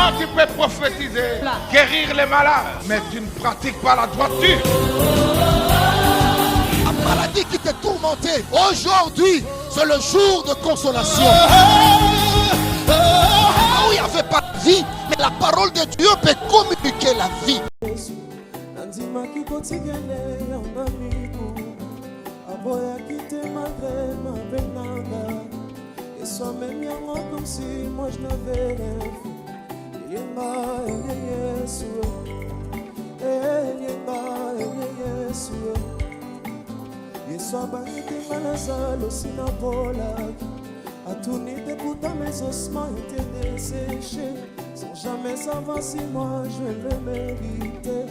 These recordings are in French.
Toi, tu peux prophétiser, guérir les malades, mais tu ne pratiques pas la droiture. La maladie qui te tourmentait, aujourd'hui, c'est le jour de consolation. Ah oui, il n'y avait pas de vie, mais la parole de Dieu peut communiquer la vie. Comme si moi je n'avais rien pourtant mes ossements étaient desséchés. Sans jamais savoir si moi je le méritais.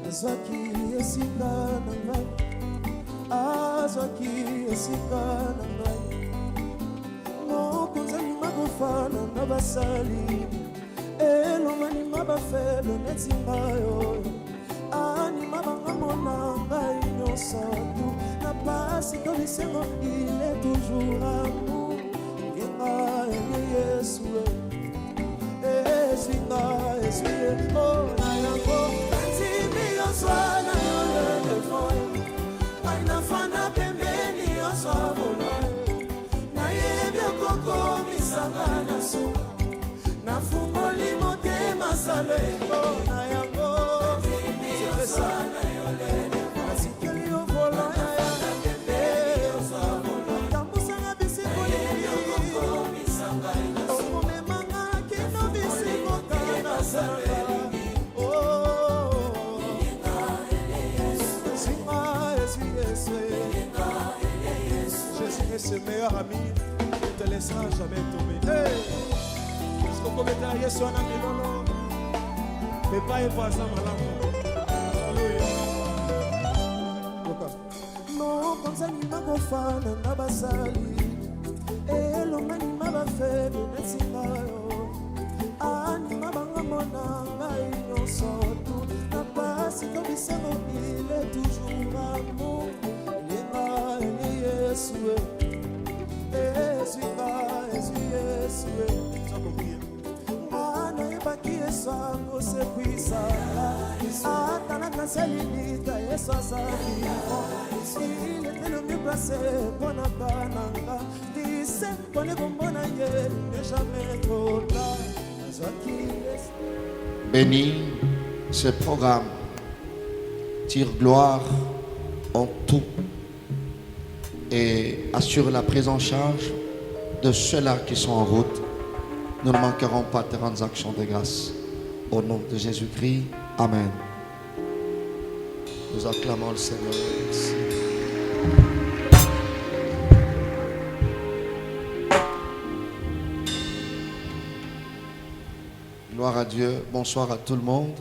Azwaki esika nangai, azwaki esika nangai. Mokonzani magofana na basali, elomani mabafelo netimbayo. Ani mabanga mona ngai nyonso tu. Na pasi to bisengo, il est toujours amour. Ce meilleur ami ne te laissera jamais tomber. Parce qu'on commet à Yesu en amilolo, mais pas et pas ça malamo. Non, comme ça ni ma gofana na basali, et l'homme ma ba fait de nesimayo. Ani ma banga mona ngai nyonso tu, na pasi to bisemo il est toujours amour. Yesu. Il était le mieux placé pour Natananga. Pour les bonbons, n'est jamais trop tard. Bénis ce programme, tire gloire en tout et assure la prise en charge de ceux-là qui sont en route. Nous ne manquerons pas de rendre actions de grâce. Au nom de Jésus-Christ, Amen. Nous acclamons le Seigneur. Merci. Gloire à Dieu. Bonsoir à tout le monde.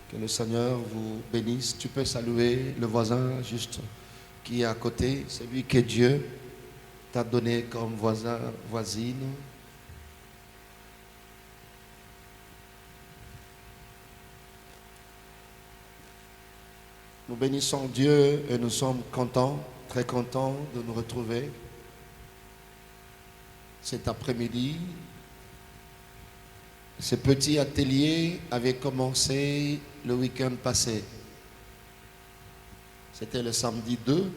Que le Seigneur vous bénisse. Tu peux saluer le voisin juste qui est à côté, celui que Dieu t'a donné comme voisin, voisine. Nous bénissons Dieu et nous sommes contents, très contents de nous retrouver cet après-midi. Ce petit atelier avait commencé le week-end passé. C'était le samedi 2.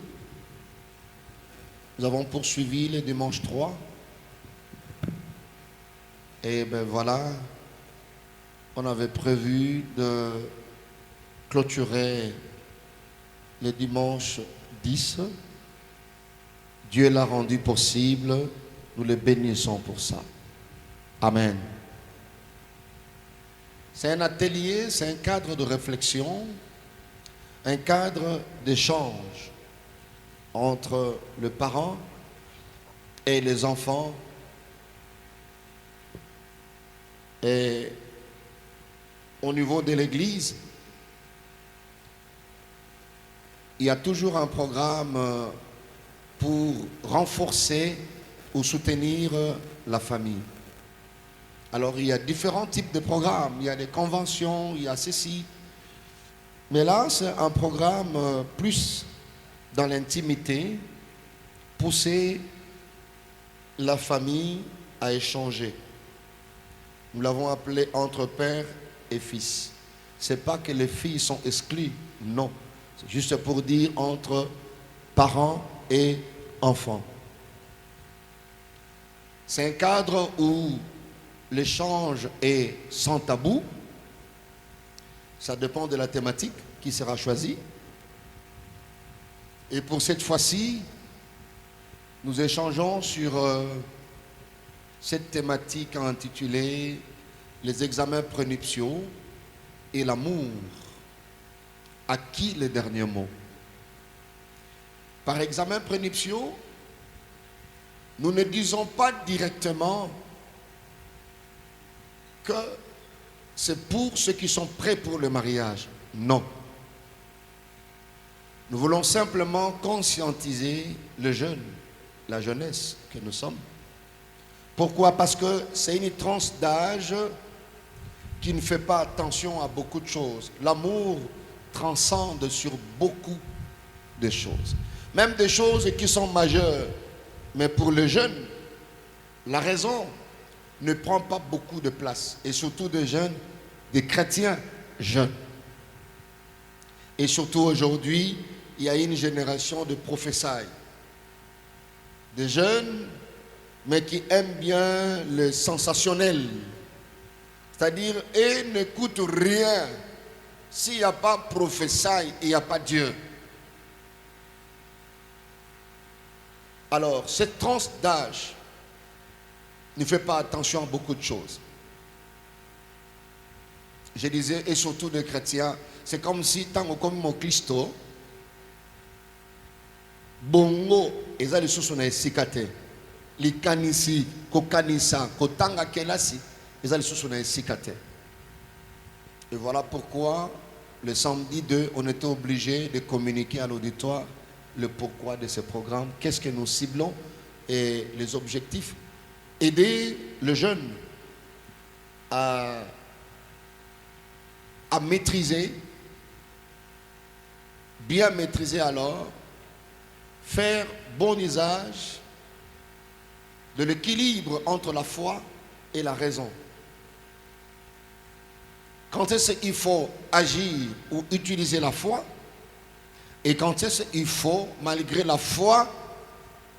Nous avons poursuivi le dimanche 3. Et ben voilà, on avait prévu de clôturer le dimanche 10. Dieu l'a rendu possible. Nous le bénissons pour ça. Amen. C'est un atelier, c'est un cadre de réflexion, un cadre d'échange entre le parent et les enfants. Et au niveau de l'Église, il y a toujours un programme pour renforcer ou soutenir la famille. Alors il y a différents types de programmes, il y a des conventions, il y a ceci. Mais là, c'est un programme plus dans l'intimité, pousser la famille à échanger. Nous l'avons appelé entre père et fils. Ce n'est pas que les filles sont exclues, non. C'est juste pour dire entre parents et enfants. C'est un cadre où l'échange est sans tabou. Ça dépend de la thématique qui sera choisie. Et pour cette fois-ci, nous échangeons sur cette thématique intitulée « Les examens prénuptiaux et l'amour. À qui le dernier mot ?» Par examen prénuptiaux, nous ne disons pas directement que c'est pour ceux qui sont prêts pour le mariage. Non. Nous voulons simplement conscientiser le jeune, la jeunesse que nous sommes. Pourquoi? Parce que c'est une tranche d'âge qui ne fait pas attention à beaucoup de choses. L'amour transcende sur beaucoup de choses. Même des choses qui sont majeures. Mais pour le jeune, la raison ne prend pas beaucoup de place. Et surtout des jeunes, des chrétiens jeunes. Et surtout aujourd'hui, il y a une génération de professailles. Des jeunes, mais qui aiment bien le sensationnel. C'est-à-dire, et n'écoutent rien. S'il n'y a pas professailles, il n'y a pas Dieu. Alors, cette tranche d'âge ne fait pas attention à beaucoup de choses. Je disais, et surtout des chrétiens, c'est comme si, tant comme mon Christo, bongo, et ça, les choses sont sikate. Les kanisi, kokanisa, kotanga kelasi, et ça, les choses sont sikate. Et voilà pourquoi, le samedi 2, on était obligé de communiquer à l'auditoire le pourquoi de ce programme, qu'est-ce que nous ciblons et les objectifs. Aider le jeune à maîtriser, bien maîtriser alors, faire bon usage de l'équilibre entre la foi et la raison. Quand est-ce qu'il faut agir ou utiliser la foi, et quand est-ce qu'il faut, malgré la foi,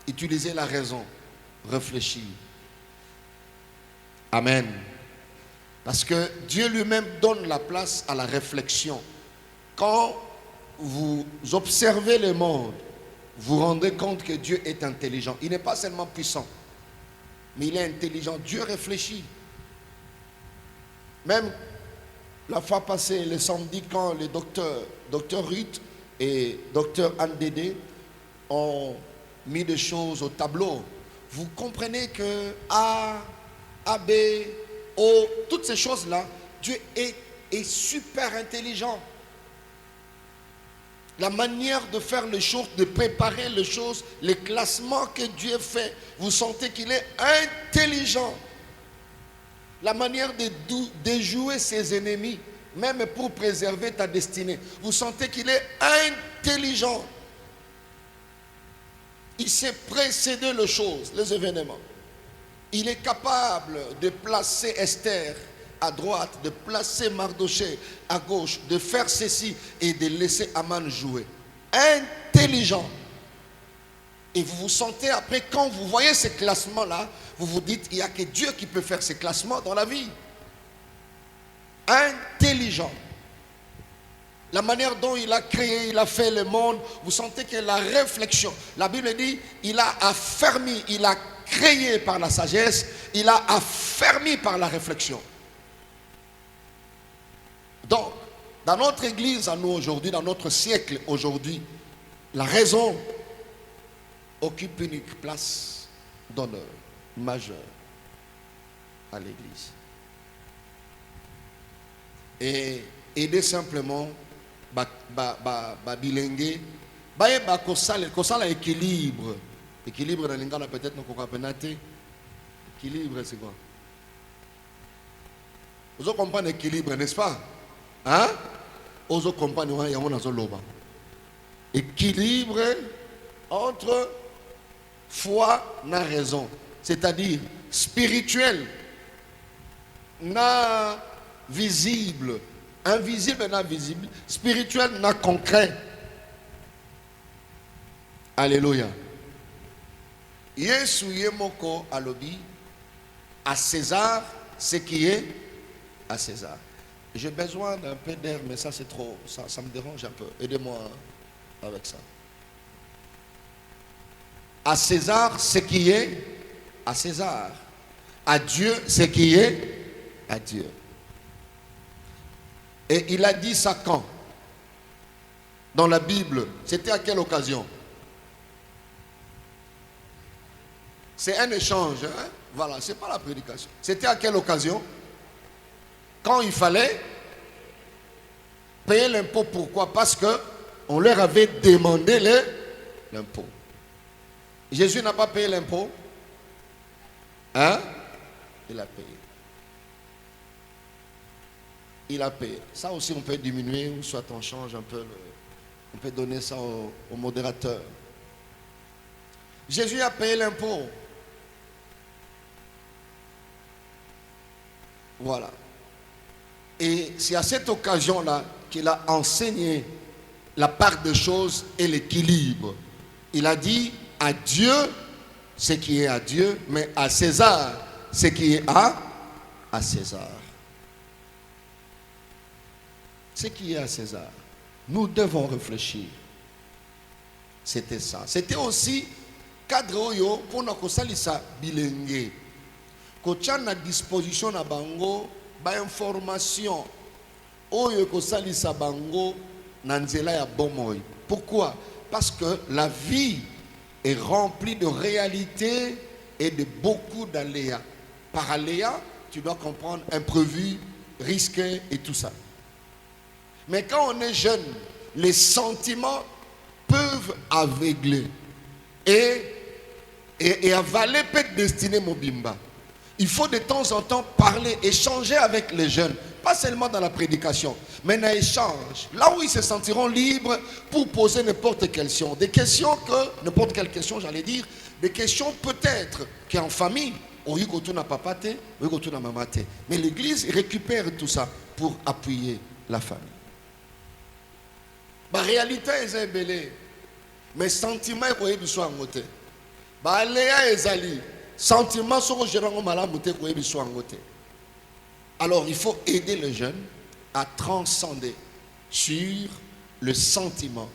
utiliser la raison, réfléchir. Amen. Parce que Dieu lui-même donne la place à la réflexion. Quand vous observez le monde, vous vous rendez compte que Dieu est intelligent. Il n'est pas seulement puissant, mais il est intelligent. Dieu réfléchit. Même la fois passée, le samedi, quand le docteur Ruth et docteur Anne Dédé ont mis des choses au tableau, vous comprenez que A, B, O, toutes ces choses-là, Dieu est super intelligent. La manière de faire les choses, de préparer les choses, les classements que Dieu fait, vous sentez qu'il est intelligent. La manière de déjouer ses ennemis, même pour préserver ta destinée, vous sentez qu'il est intelligent. Il sait précéder les choses, les événements. Il est capable de placer Esther à droite, de placer Mardoché à gauche, de faire ceci et de laisser Aman jouer. Intelligent. Et vous vous sentez après, quand vous voyez ces classements-là, vous vous dites, il n'y a que Dieu qui peut faire ces classements dans la vie. Intelligent. La manière dont il a créé, il a fait le monde, vous sentez que la réflexion, la Bible dit, il a affermi, il a créé par la sagesse, il a affermi par la réflexion. Donc, dans notre église à nous aujourd'hui, dans notre siècle aujourd'hui, la raison occupe une place d'honneur majeure à l'église. Et aider simplement bilingue, kosala équilibre. Équilibre dans l'ingala peut-être nous comprenons. Équilibre c'est quoi? Vous comprenez l'équilibre, n'est-ce pas? Hein? Vous comprenez équilibre entre foi et raison, c'est-à-dire spirituel na visible, invisible na visible, spirituel na concret. Alléluia. Yesu yemoko alobi à César ce qui est à César. J'ai besoin d'un peu d'air, mais ça c'est trop, ça me dérange un peu. Aidez-moi avec ça. À César ce qui est à César. À Dieu ce qui est à Dieu. Et il a dit ça quand? Dans la Bible. C'était à quelle occasion? C'est un échange. Hein? Voilà, c'est pas la prédication. C'était à quelle occasion? Quand il fallait payer l'impôt. Pourquoi? Parce qu'on leur avait demandé l'impôt. Jésus n'a pas payé l'impôt. Hein? Il a payé. Il a payé. Ça aussi on peut diminuer, ou soit on change un peu. On peut donner ça au modérateur. Jésus a payé l'impôt. Voilà. Et c'est à cette occasion-là qu'il a enseigné la part des choses et l'équilibre. Il a dit à Dieu ce qui est à Dieu, mais à César ce qui est à César. Ce qui est à César. Nous devons réfléchir. C'était ça. C'était aussi cadre oyo pour nous kosalisa bilenge. Kocha na disposition na bango ba information oyo kosalisa bango na nzela ya bomoy. Pourquoi? Parce que la vie est remplie de réalités et de beaucoup d'aléas. Par aléas, tu dois comprendre imprévu, risqué et tout ça. Mais quand on est jeune, les sentiments peuvent aveugler et avaler peut destiner Mobimba. Il faut de temps en temps parler, échanger avec les jeunes, pas seulement dans la prédication, mais dans l'échange, là où ils se sentiront libres pour poser n'importe quelle question. Des questions que, n'importe quelle question, j'allais dire, des questions peut-être qu'en famille, mais l'église récupère tout ça pour appuyer la famille. La réalité est belle, mais sentiment est du soin côté. Baléa ezali, sentiment sont gérant malamuté ko du soin côté. Alors il faut aider les jeunes à transcender sur le sentiment.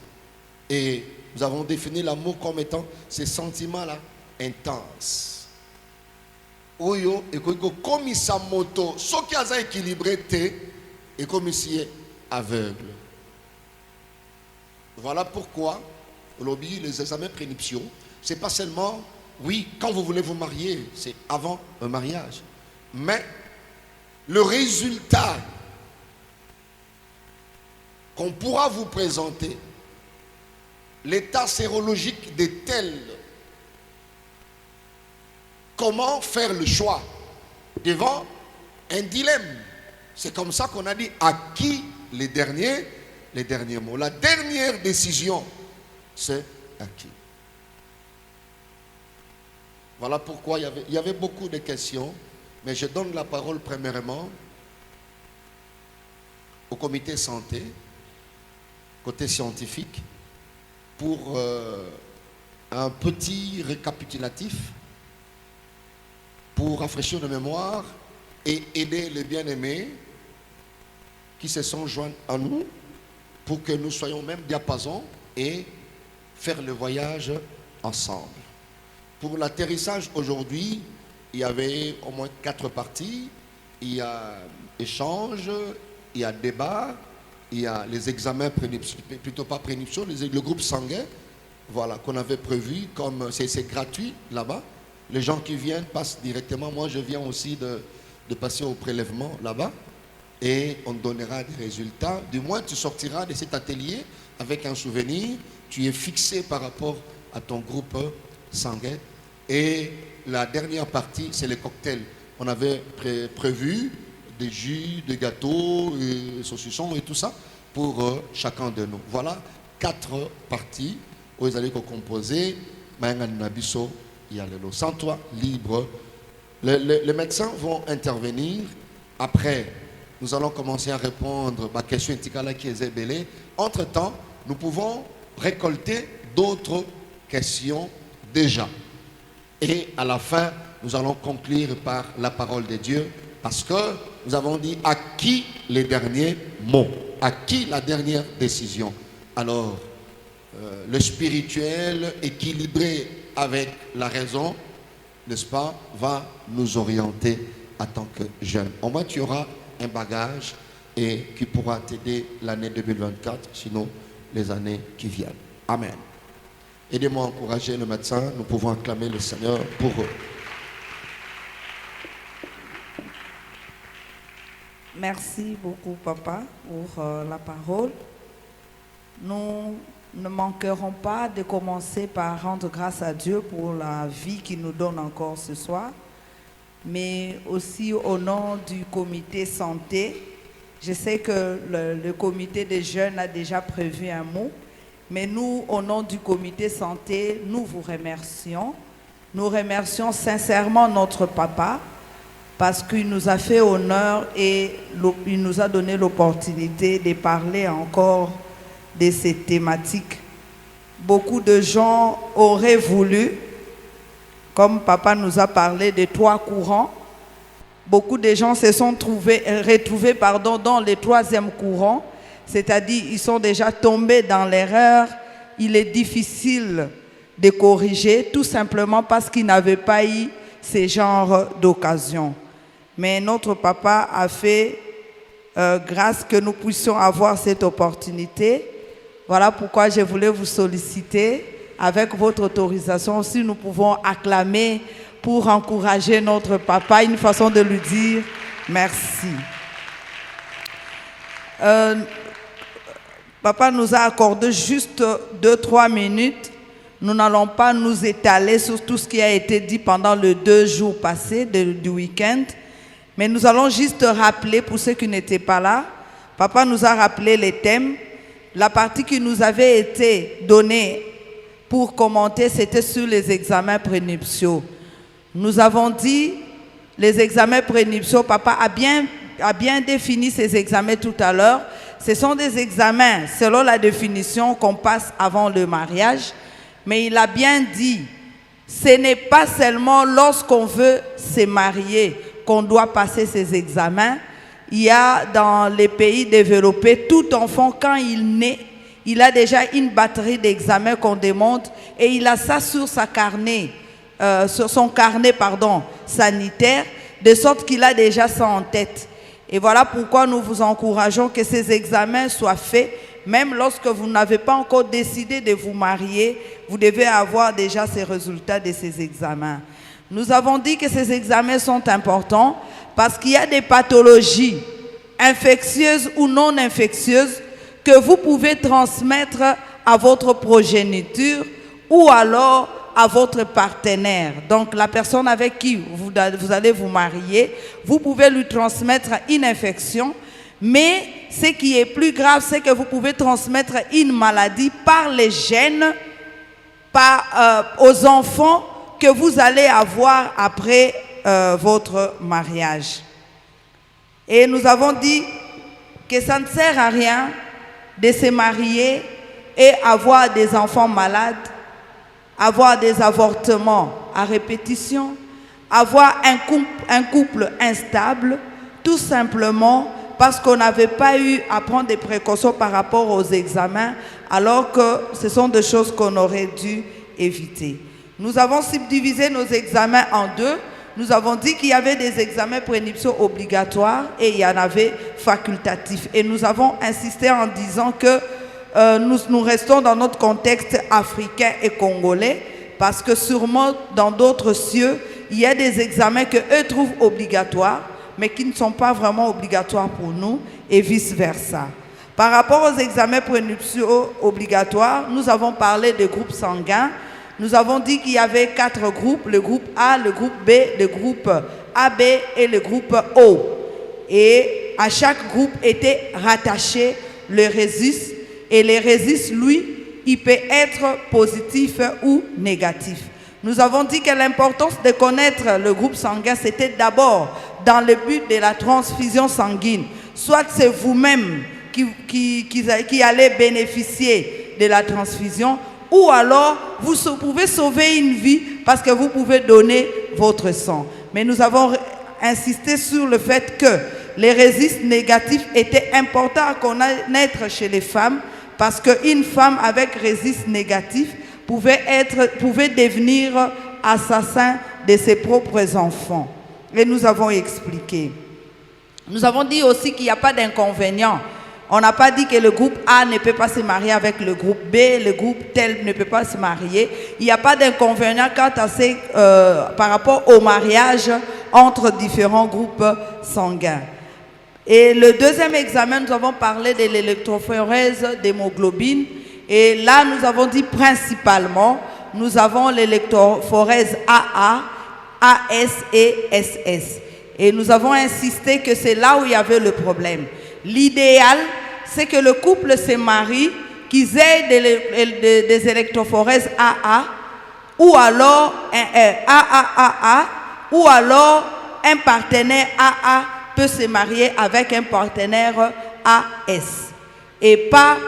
Et nous avons défini l'amour comme étant ces sentiments-là intenses. Oyo et comme sa moto, ce qui a équilibré et comme ici est aveugle. Voilà pourquoi lobby les examens prénuptiaux, c'est pas seulement oui quand vous voulez vous marier, c'est avant un mariage, mais le résultat qu'on pourra vous présenter, l'état sérologique de tel, comment faire le choix devant un dilemme. C'est comme ça qu'on a dit à qui les derniers mots. La dernière décision, c'est à qui. Voilà pourquoi il y avait beaucoup de questions, mais je donne la parole premièrement au comité santé, côté scientifique, pour un petit récapitulatif, pour rafraîchir la mémoire et aider les bien-aimés qui se sont joints à nous pour que nous soyons même diapason et faire le voyage ensemble. Pour l'atterrissage aujourd'hui, il y avait au moins 4 parties. Il y a échange, il y a débat, il y a les examens prénuptiaux, plutôt pas prénuptiaux, le groupe sanguin, voilà, qu'on avait prévu, comme c'est gratuit là-bas. Les gens qui viennent passent directement. Moi, je viens aussi de passer au prélèvement là-bas. Et on donnera des résultats. Du moins, tu sortiras de cet atelier avec un souvenir. Tu es fixé par rapport à ton groupe sanguin. Et la dernière partie, c'est les cocktails. On avait prévu des jus, des gâteaux, des saucissons et tout ça pour chacun de nous. Voilà 4 parties où ils allaient composer. Sans toi, libre. Les médecins vont intervenir Après, nous allons commencer à répondre à la question qui est belée. Entre-temps, nous pouvons récolter d'autres questions déjà. Et à la fin, nous allons conclure par la parole de Dieu, parce que nous avons dit à qui les derniers mots, à qui la dernière décision. Alors, le spirituel équilibré avec la raison, n'est-ce pas, va nous orienter en tant que jeunes. Au moins, tu auras un bagage et qui pourra t'aider l'année 2024, sinon les années qui viennent. Amen. Aidez-moi à encourager le médecin. Nous pouvons acclamer le Seigneur pour eux. Merci beaucoup, Papa, pour la parole. Nous ne manquerons pas de commencer par rendre grâce à Dieu pour la vie qu'il nous donne encore ce soir, mais aussi au nom du comité santé. Je sais que le comité des jeunes a déjà prévu un mot, mais nous, au nom du comité santé, nous vous remercions. Nous remercions sincèrement notre papa parce qu'il nous a fait honneur et il nous a donné l'opportunité de parler encore de ces thématiques. Beaucoup de gens auraient voulu, comme papa nous a parlé de 3 courants, beaucoup de gens se sont retrouvés dans le 3e courant, c'est-à-dire ils sont déjà tombés dans l'erreur. Il est difficile de corriger, tout simplement parce qu'ils n'avaient pas eu ce genre d'occasion. Mais notre papa a fait grâce que nous puissions avoir cette opportunité. Voilà pourquoi je voulais vous solliciter. Avec votre autorisation aussi, nous pouvons acclamer pour encourager notre papa, une façon de lui dire merci. Papa nous a accordé juste 2-3 minutes. Nous n'allons pas nous étaler sur tout ce qui a été dit pendant les 2 jours passés du week-end. Mais nous allons juste rappeler, pour ceux qui n'étaient pas là, papa nous a rappelé les thèmes. La partie qui nous avait été donnée pour commenter, c'était sur les examens prénuptiaux. Nous avons dit, les examens prénuptiaux, papa a bien défini ces examens tout à l'heure. Ce sont des examens, selon la définition, qu'on passe avant le mariage. Mais il a bien dit, ce n'est pas seulement lorsqu'on veut se marier qu'on doit passer ces examens. Il y a dans les pays développés, tout enfant, quand il naît, il a déjà une batterie d'examens qu'on demande et il a ça sur son carnet sanitaire, de sorte qu'il a déjà ça en tête. Et voilà pourquoi nous vous encourageons que ces examens soient faits, même lorsque vous n'avez pas encore décidé de vous marier, vous devez avoir déjà ces résultats de ces examens. Nous avons dit que ces examens sont importants parce qu'il y a des pathologies infectieuses ou non infectieuses que vous pouvez transmettre à votre progéniture ou alors à votre partenaire. Donc la personne avec qui vous allez vous marier, vous pouvez lui transmettre une infection, mais ce qui est plus grave, c'est que vous pouvez transmettre une maladie par les gènes aux enfants que vous allez avoir après votre mariage. Et nous avons dit que ça ne sert à rien de se marier et avoir des enfants malades, avoir des avortements à répétition, avoir un couple instable, tout simplement parce qu'on n'avait pas eu à prendre des précautions par rapport aux examens, alors que ce sont des choses qu'on aurait dû éviter. Nous avons subdivisé nos examens en 2. Nous avons dit qu'il y avait des examens prénuptiaux obligatoires et il y en avait facultatifs. Et nous avons insisté en disant que nous restons dans notre contexte africain et congolais, parce que sûrement dans d'autres cieux, il y a des examens qu'eux trouvent obligatoires, mais qui ne sont pas vraiment obligatoires pour nous, et vice-versa. Par rapport aux examens prénuptiaux obligatoires, nous avons parlé de groupes sanguins. Nous avons dit qu'il y avait 4 groupes, le groupe A, le groupe B, le groupe AB et le groupe O. Et à chaque groupe était rattaché le résus. Et le résus, lui, il peut être positif ou négatif. Nous avons dit que l'importance de connaître le groupe sanguin, c'était d'abord dans le but de la transfusion sanguine. Soit c'est vous-même qui allez bénéficier de la transfusion, ou alors vous pouvez sauver une vie parce que vous pouvez donner votre sang. Mais nous avons insisté sur le fait que les registres négatifs étaient importants à connaître chez les femmes, parce qu'une femme avec registre négatif pouvait devenir assassin de ses propres enfants. Et nous avons expliqué. Nous avons dit aussi qu'il n'y a pas d'inconvénient. On n'a pas dit que le groupe A ne peut pas se marier avec le groupe B, le groupe tel ne peut pas se marier. Il n'y a pas d'inconvénient par rapport au mariage entre différents groupes sanguins. Et le deuxième examen, nous avons parlé de l'électrophorèse d'hémoglobine. Et là, nous avons dit principalement, nous avons l'électrophorèse AA, AS et SS. Et nous avons insisté que c'est là où il y avait le problème. L'idéal, c'est que le couple se marie, qu'ils aient des électrophorèses AA, ou alors un AAAA, ou alors un partenaire AA peut se marier avec un partenaire AS. Et pas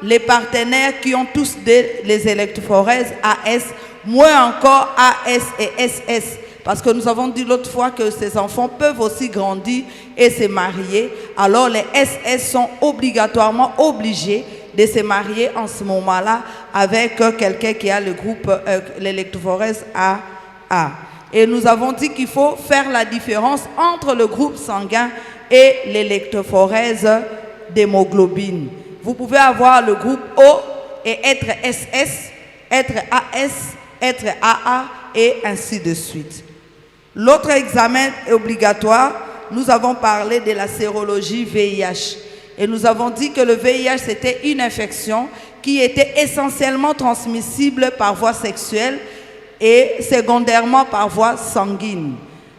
les partenaires qui ont tous les électrophorèses AS, moins encore AS et SS. Parce que nous avons dit l'autre fois que ces enfants peuvent aussi grandir et se marier. Alors les SS sont obligatoirement obligés de se marier en ce moment-là avec quelqu'un qui a le groupe, l'électrophorèse AA. Et nous avons dit qu'il faut faire la différence entre le groupe sanguin et l'électrophorèse d'hémoglobine. Vous pouvez avoir le groupe O et être SS, être AS, être AA et ainsi de suite. L'autre examen obligatoire, nous avons parlé de la sérologie VIH. Et nous avons dit que le VIH, c'était une infection qui était essentiellement transmissible par voie sexuelle et secondairement par voie sanguine,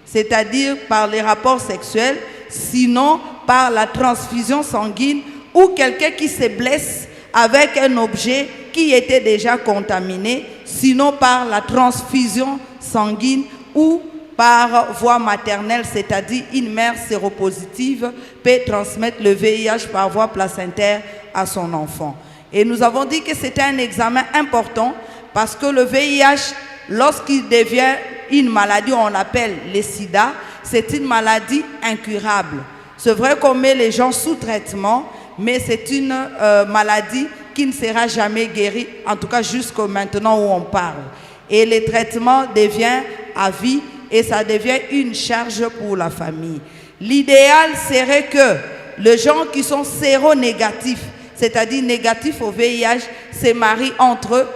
c'est-à-dire par les rapports sexuels, sinon par la transfusion sanguine ou quelqu'un qui se blesse avec un objet qui était déjà contaminé, sinon par la transfusion sanguine ou par voie maternelle, c'est-à-dire une mère séropositive peut transmettre le VIH par voie placentaire à son enfant. Et nous avons dit que c'était un examen important parce que le VIH, lorsqu'il devient une maladie, on l'appelle le sida, c'est une maladie incurable. C'est vrai qu'on met les gens sous traitement, mais c'est une maladie qui ne sera jamais guérie, en tout cas jusqu'à maintenant où on parle. Et le traitement devient à vie et ça devient une charge pour la famille. L'idéal serait que les gens qui sont séronégatifs, c'est-à-dire négatifs au VIH, se marient entre eux.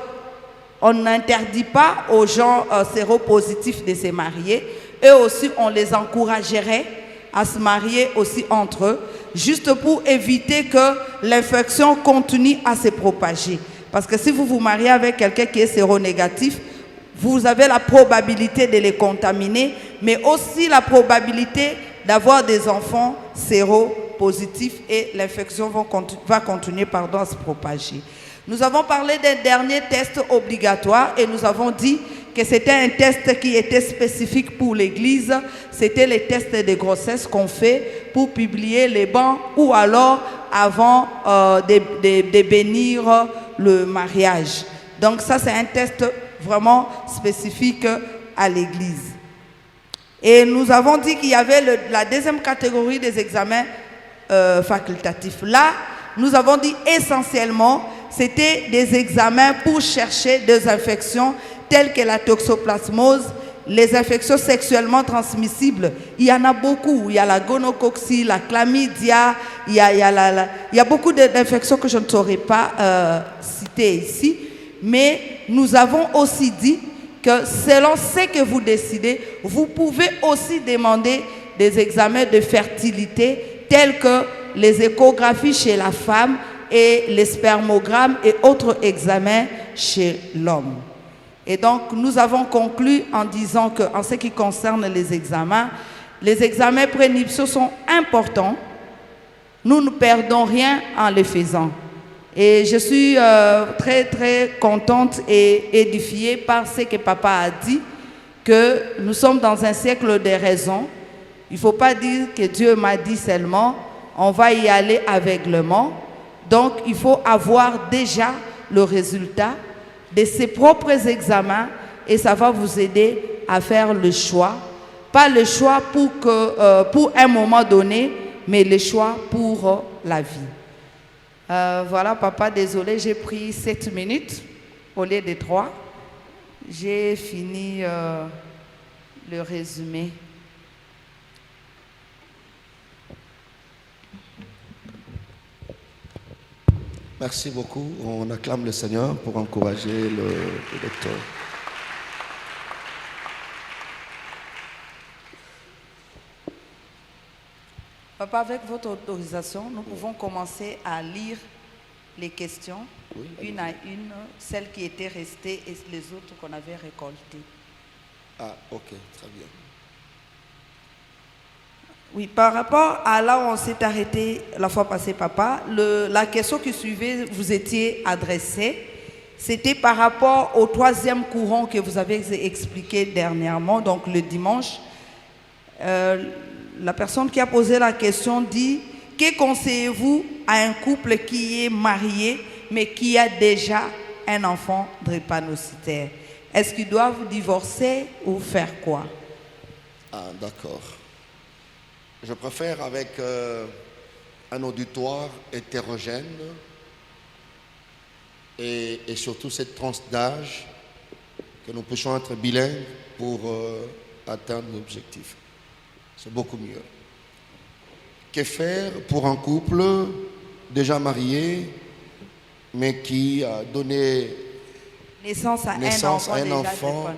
On n'interdit pas aux gens séropositifs de se marier. Eux aussi, on les encouragerait à se marier aussi entre eux, juste pour éviter que l'infection continue à se propager. Parce que si vous vous mariez avec quelqu'un qui est séronégatif, vous avez la probabilité de les contaminer, mais aussi la probabilité d'avoir des enfants séropositifs et l'infection va continuer à se propager. Nous avons parlé d'un dernier test obligatoire et nous avons dit que c'était un test qui était spécifique pour l'Église. C'était les tests de grossesse qu'on fait pour publier les bans ou alors avant de bénir le mariage. Donc ça, c'est un test vraiment spécifique à l'Église. Et nous avons dit qu'il y avait la deuxième catégorie des examens facultatifs. Là, nous avons dit essentiellement, c'était des examens pour chercher des infections telles que la toxoplasmose, les infections sexuellement transmissibles. Il y en a beaucoup. Il y a la gonococcie, la chlamydia, il y a beaucoup d'infections que je ne saurais pas citer ici. Mais nous avons aussi dit que selon ce que vous décidez, vous pouvez aussi demander des examens de fertilité tels que les échographies chez la femme et les spermogrammes et autres examens chez l'homme. Et donc, nous avons conclu en disant qu'en ce qui concerne les examens prénuptiaux sont importants. Nous ne perdons rien en les faisant. Et je suis très, très contente et édifiée par ce que papa a dit, que nous sommes dans un siècle de raison Il ne faut pas dire que Dieu m'a dit seulement, on va y aller aveuglement. Donc, il faut avoir déjà le résultat de ses propres examens et ça va vous aider à faire le choix. Pas le choix pour un moment donné, mais le choix pour la vie. Voilà, papa, désolé, j'ai pris 7 minutes au lieu de 3. J'ai fini le résumé. Merci beaucoup. On acclame le Seigneur pour encourager le lecteur. Papa, avec votre autorisation, nous pouvons commencer à lire les questions, une à une, celles qui étaient restées et les autres qu'on avait récoltées. Ah, ok, très bien. Oui, par rapport à là où on s'est arrêté la fois passée, papa, la question qui suivait, vous étiez adressée, c'était par rapport au 3e courant que vous avez expliqué dernièrement, donc le dimanche. La personne qui a posé la question dit: que conseillez-vous à un couple qui est marié mais qui a déjà un enfant drépanocytaire? Est-ce qu'ils doivent divorcer ou faire quoi? Ah, d'accord. Je préfère avec un auditoire hétérogène et surtout cette tranche d'âge que nous puissions être bilingues pour atteindre l'objectif. C'est beaucoup mieux. Que faire pour un couple déjà marié mais qui a donné naissance à un enfant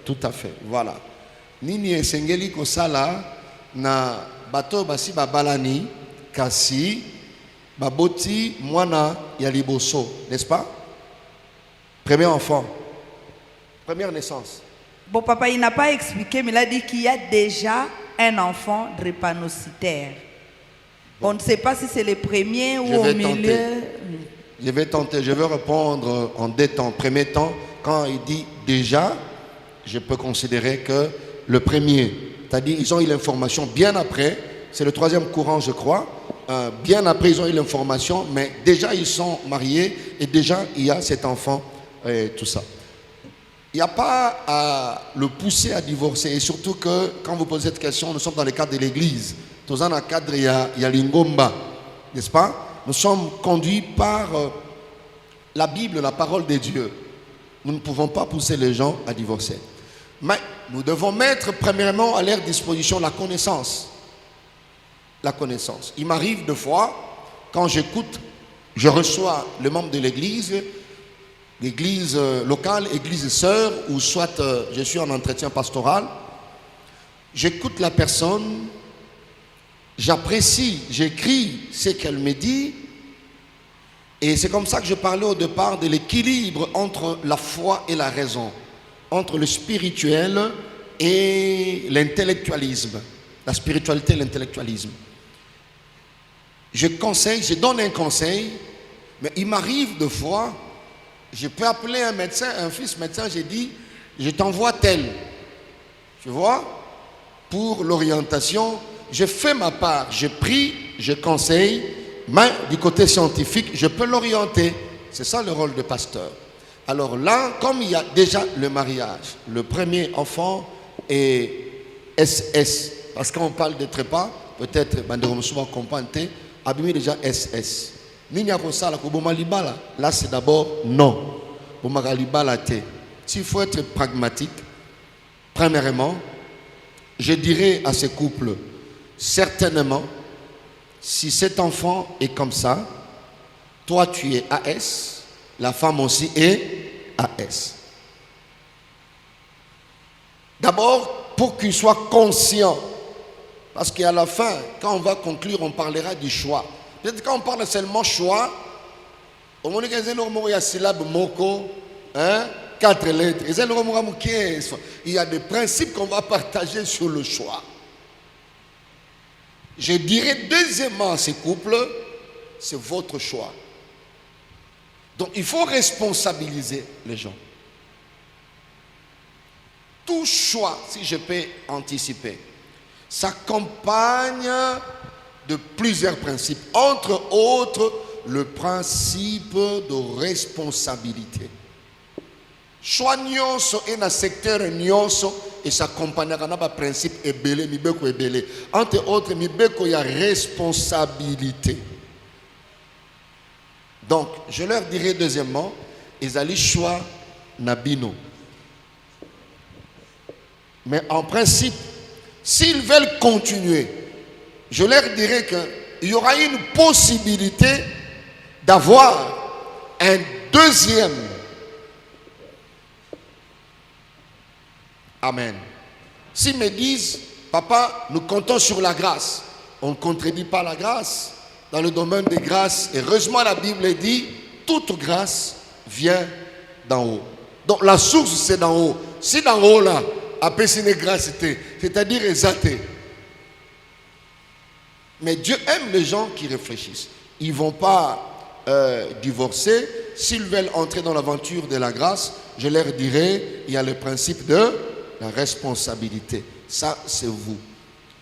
tout à fait, voilà. Nini esengeli kosala na bato basi babalani kasi baboti mwana ya liboso, n'est-ce pas? Premier enfant, première naissance. Bon, papa, il n'a pas expliqué, mais il a dit qu'il y a déjà un enfant drépanocytaire. Bon. On ne sait pas si c'est le premier ou au milieu. Je vais tenter, je vais répondre en deux temps. Premier temps, quand il dit déjà, je peux considérer que le premier, c'est-à-dire ils ont eu l'information bien après, c'est le 3e courant je crois, bien après ils ont eu l'information, mais déjà ils sont mariés et déjà il y a cet enfant et tout ça. Il n'y a pas à le pousser à divorcer et surtout que quand vous posez cette question, nous sommes dans le cadre de l'église, nous sommes dans le cadre il y a l'ingomba, n'est-ce pas? Nous sommes conduits par la Bible, la parole de Dieu. Nous ne pouvons pas pousser les gens à divorcer. Mais nous devons mettre premièrement à leur disposition la connaissance. La connaissance. Il m'arrive deux fois, quand j'écoute, je reçois le membre de l'église locale, église sœur, ou soit je suis en entretien pastoral. J'écoute la personne, j'apprécie, j'écris ce qu'elle me dit. Et c'est comme ça que je parlais au départ de l'équilibre entre la foi et la raison, entre le spirituel et l'intellectualisme, la spiritualité et l'intellectualisme. Je conseille, je donne un conseil, mais il m'arrive de fois, je peux appeler un médecin, un fils médecin, j'ai dit, je t'envoie tel, tu vois, pour l'orientation. Je fais ma part, je prie, je conseille, mais du côté scientifique, je peux l'orienter. C'est ça le rôle de pasteur. Alors là, comme il y a déjà le mariage, le premier enfant est SS, parce qu'on parle de trépas, peut-être, abîmé déjà SS. Là, c'est d'abord non. S'il faut être pragmatique, premièrement, je dirais à ces couples, certainement, si cet enfant est comme ça, toi tu es AS, la femme aussi est AS. D'abord, pour qu'il soit conscient, parce qu'à la fin, quand on va conclure, on parlera du choix. Peut-être quand on parle seulement choix, au moment où il y a syllabe moko, 4 lettres, il y a des principes qu'on va partager sur le choix. Je dirais deuxièmement à ces couples, c'est votre choix. Donc il faut responsabiliser les gens. Tout choix, si je peux anticiper, s'accompagne de plusieurs principes. Entre autres, le principe de responsabilité. Choix nyonso et na secteur nyonso et s'accompagnera na ba principe ebele mibeko ebele. Entre autres, mibeko ya responsabilité. Donc, je leur dirai deuxièmement, ils allaient choix nabino. Mais en principe, s'ils veulent continuer, je leur dirai qu'il y aura une possibilité d'avoir un deuxième. Amen. S'ils me disent, papa, nous comptons sur la grâce, on ne contredit pas la grâce. Dans le domaine des grâces, heureusement la Bible dit, toute grâce vient d'en haut. Donc la source c'est d'en haut. Si d'en haut là, après c'est une grâce, c'est-à-dire exalté. Mais Dieu aime les gens qui réfléchissent. Ils ne vont pas divorcer. S'ils veulent entrer dans l'aventure de la grâce, je leur dirai, il y a le principe de la responsabilité. Ça, c'est vous.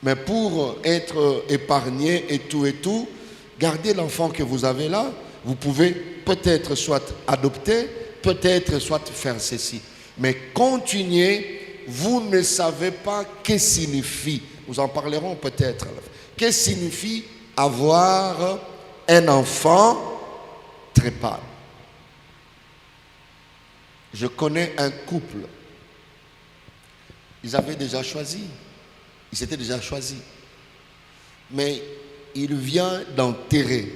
Mais pour être épargné et tout, gardez l'enfant que vous avez là. Vous pouvez peut-être soit adopter, peut-être soit faire ceci. Mais continuez, vous ne savez pas que signifie, nous en parlerons peut-être, que signifie avoir un enfant très pâle. Je connais un couple, ils avaient déjà choisi, ils s'étaient déjà choisis, mais il vient d'enterrer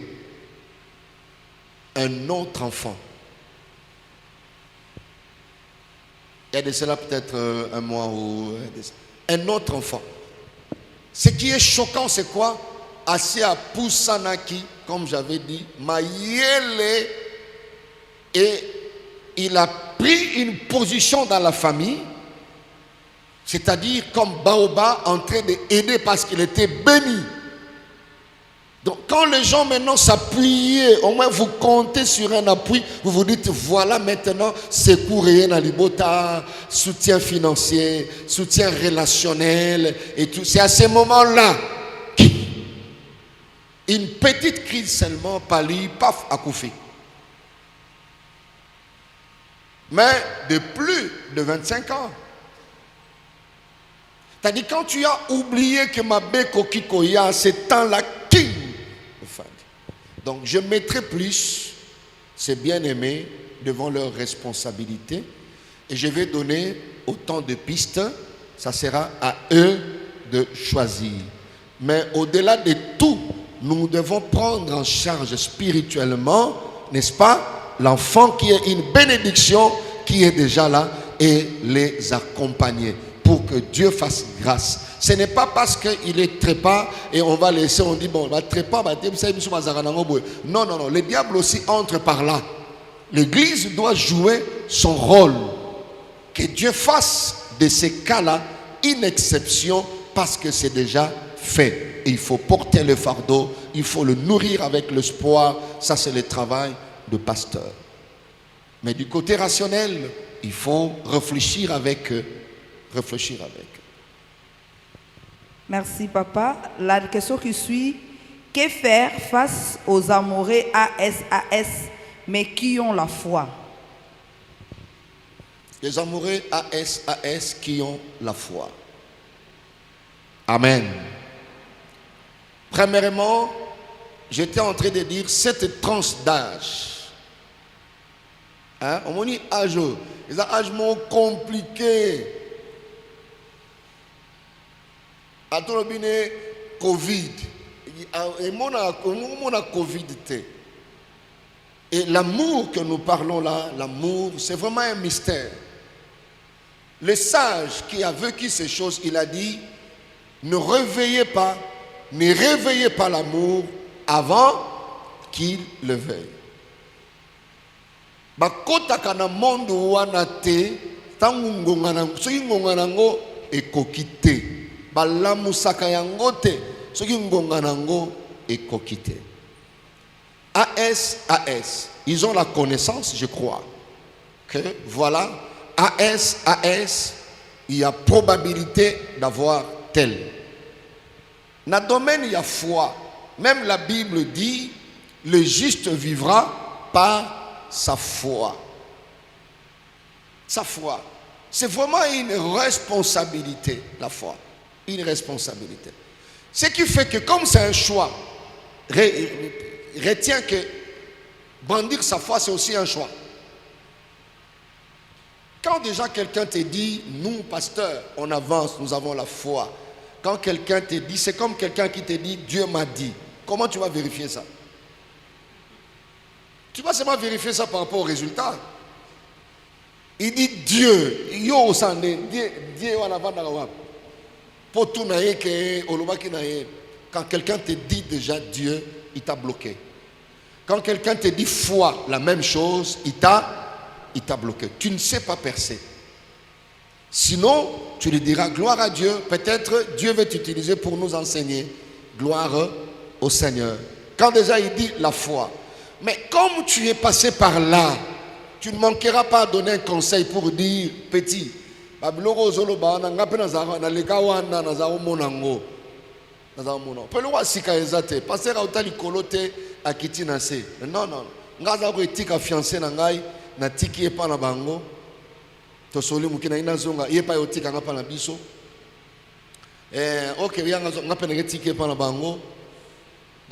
un autre enfant. Il y a de cela peut-être un mois ou un autre enfant. Ce qui est choquant, c'est quoi? Assez à Poussanaki, comme j'avais dit, Maïele, et il a pris une position dans la famille, c'est-à-dire comme Baoba en train d'aider parce qu'il était béni. Donc quand les gens maintenant s'appuient, au moins vous comptez sur un appui, vous vous dites voilà maintenant secours na libota, soutien financier, soutien relationnel et tout. C'est à ce moment-là une petite crise seulement, pali, paf, accouché. Mais de plus de 25 ans. C'est-à-dire quand tu as oublié que ma beko kikoya, c'est temps-là qui. Donc je mettrai plus ces bien-aimés devant leurs responsabilités et je vais donner autant de pistes, ça sera à eux de choisir. Mais au-delà de tout, nous devons prendre en charge spirituellement, n'est-ce pas, l'enfant qui est une bénédiction qui est déjà là et les accompagner pour que Dieu fasse grâce. Ce n'est pas parce qu'il est trépas et on va laisser, on dit bon, on va trépas, non, non, non, le diable aussi entre par là. L'église doit jouer son rôle. Que Dieu fasse de ces cas-là une exception parce que c'est déjà fait. Et il faut porter le fardeau, il faut le nourrir avec l'espoir. Ça, c'est le travail de pasteur. Mais du côté rationnel, il faut réfléchir avec eux. Réfléchir avec. Merci papa. La question qui suit, que faire face aux amoureux ASAS mais qui ont la foi? Les amoureux ASAS qui ont la foi. Amen. Premièrement, j'étais en train de dire cette tranche d'âge. Hein? On dit âge, les âges compliqués. À tout le monde, Covid. Et mon Covid. Et l'amour que nous parlons là, l'amour, c'est vraiment un mystère. Le sage qui a vécu ces choses, il a dit, ne réveillez pas l'amour avant qu'il le veuille. Bakota kana monde wana te, tangu ngongana, soki ngongana ngo ekokite. Balamusaka yango te, soki ngongana ngo ekokite. AS, ils ont la connaissance, je crois, que voilà, AS, il y a probabilité d'avoir tel. Dans le domaine, il y a foi. Même la Bible dit, le juste vivra par sa foi. Sa foi. C'est vraiment une responsabilité, la foi. Une responsabilité. Ce qui fait que comme c'est un choix, retiens que brandir sa foi, c'est aussi un choix. Quand déjà quelqu'un te dit, nous, pasteurs, on avance, nous avons la foi. Quand quelqu'un te dit, c'est comme quelqu'un qui te dit, Dieu m'a dit. Comment tu vas vérifier ça? Tu vas seulement vérifier ça par rapport au résultat. Il dit Dieu, yo sande, Dieu en avant d'Arawab. Pour tout naïe que olobaki naïe. Quand quelqu'un te dit déjà Dieu, il t'a bloqué. Quand quelqu'un te dit foi, la même chose, il t'a bloqué. Tu ne sais pas percer. Sinon, tu lui diras gloire à Dieu. Peut-être Dieu veut t'utiliser pour nous enseigner. Gloire au Seigneur. Quand déjà il dit la foi. Mais comme tu es passé par là, tu ne manqueras pas à donner un conseil pour dire petit. Non. Ngaza ko etika fiancé na ngai na tiki epa na bango. To soli mukina ina zonga yepa yotika ngapa na biso. OK yanga zo ngapa na tiki epa na bango.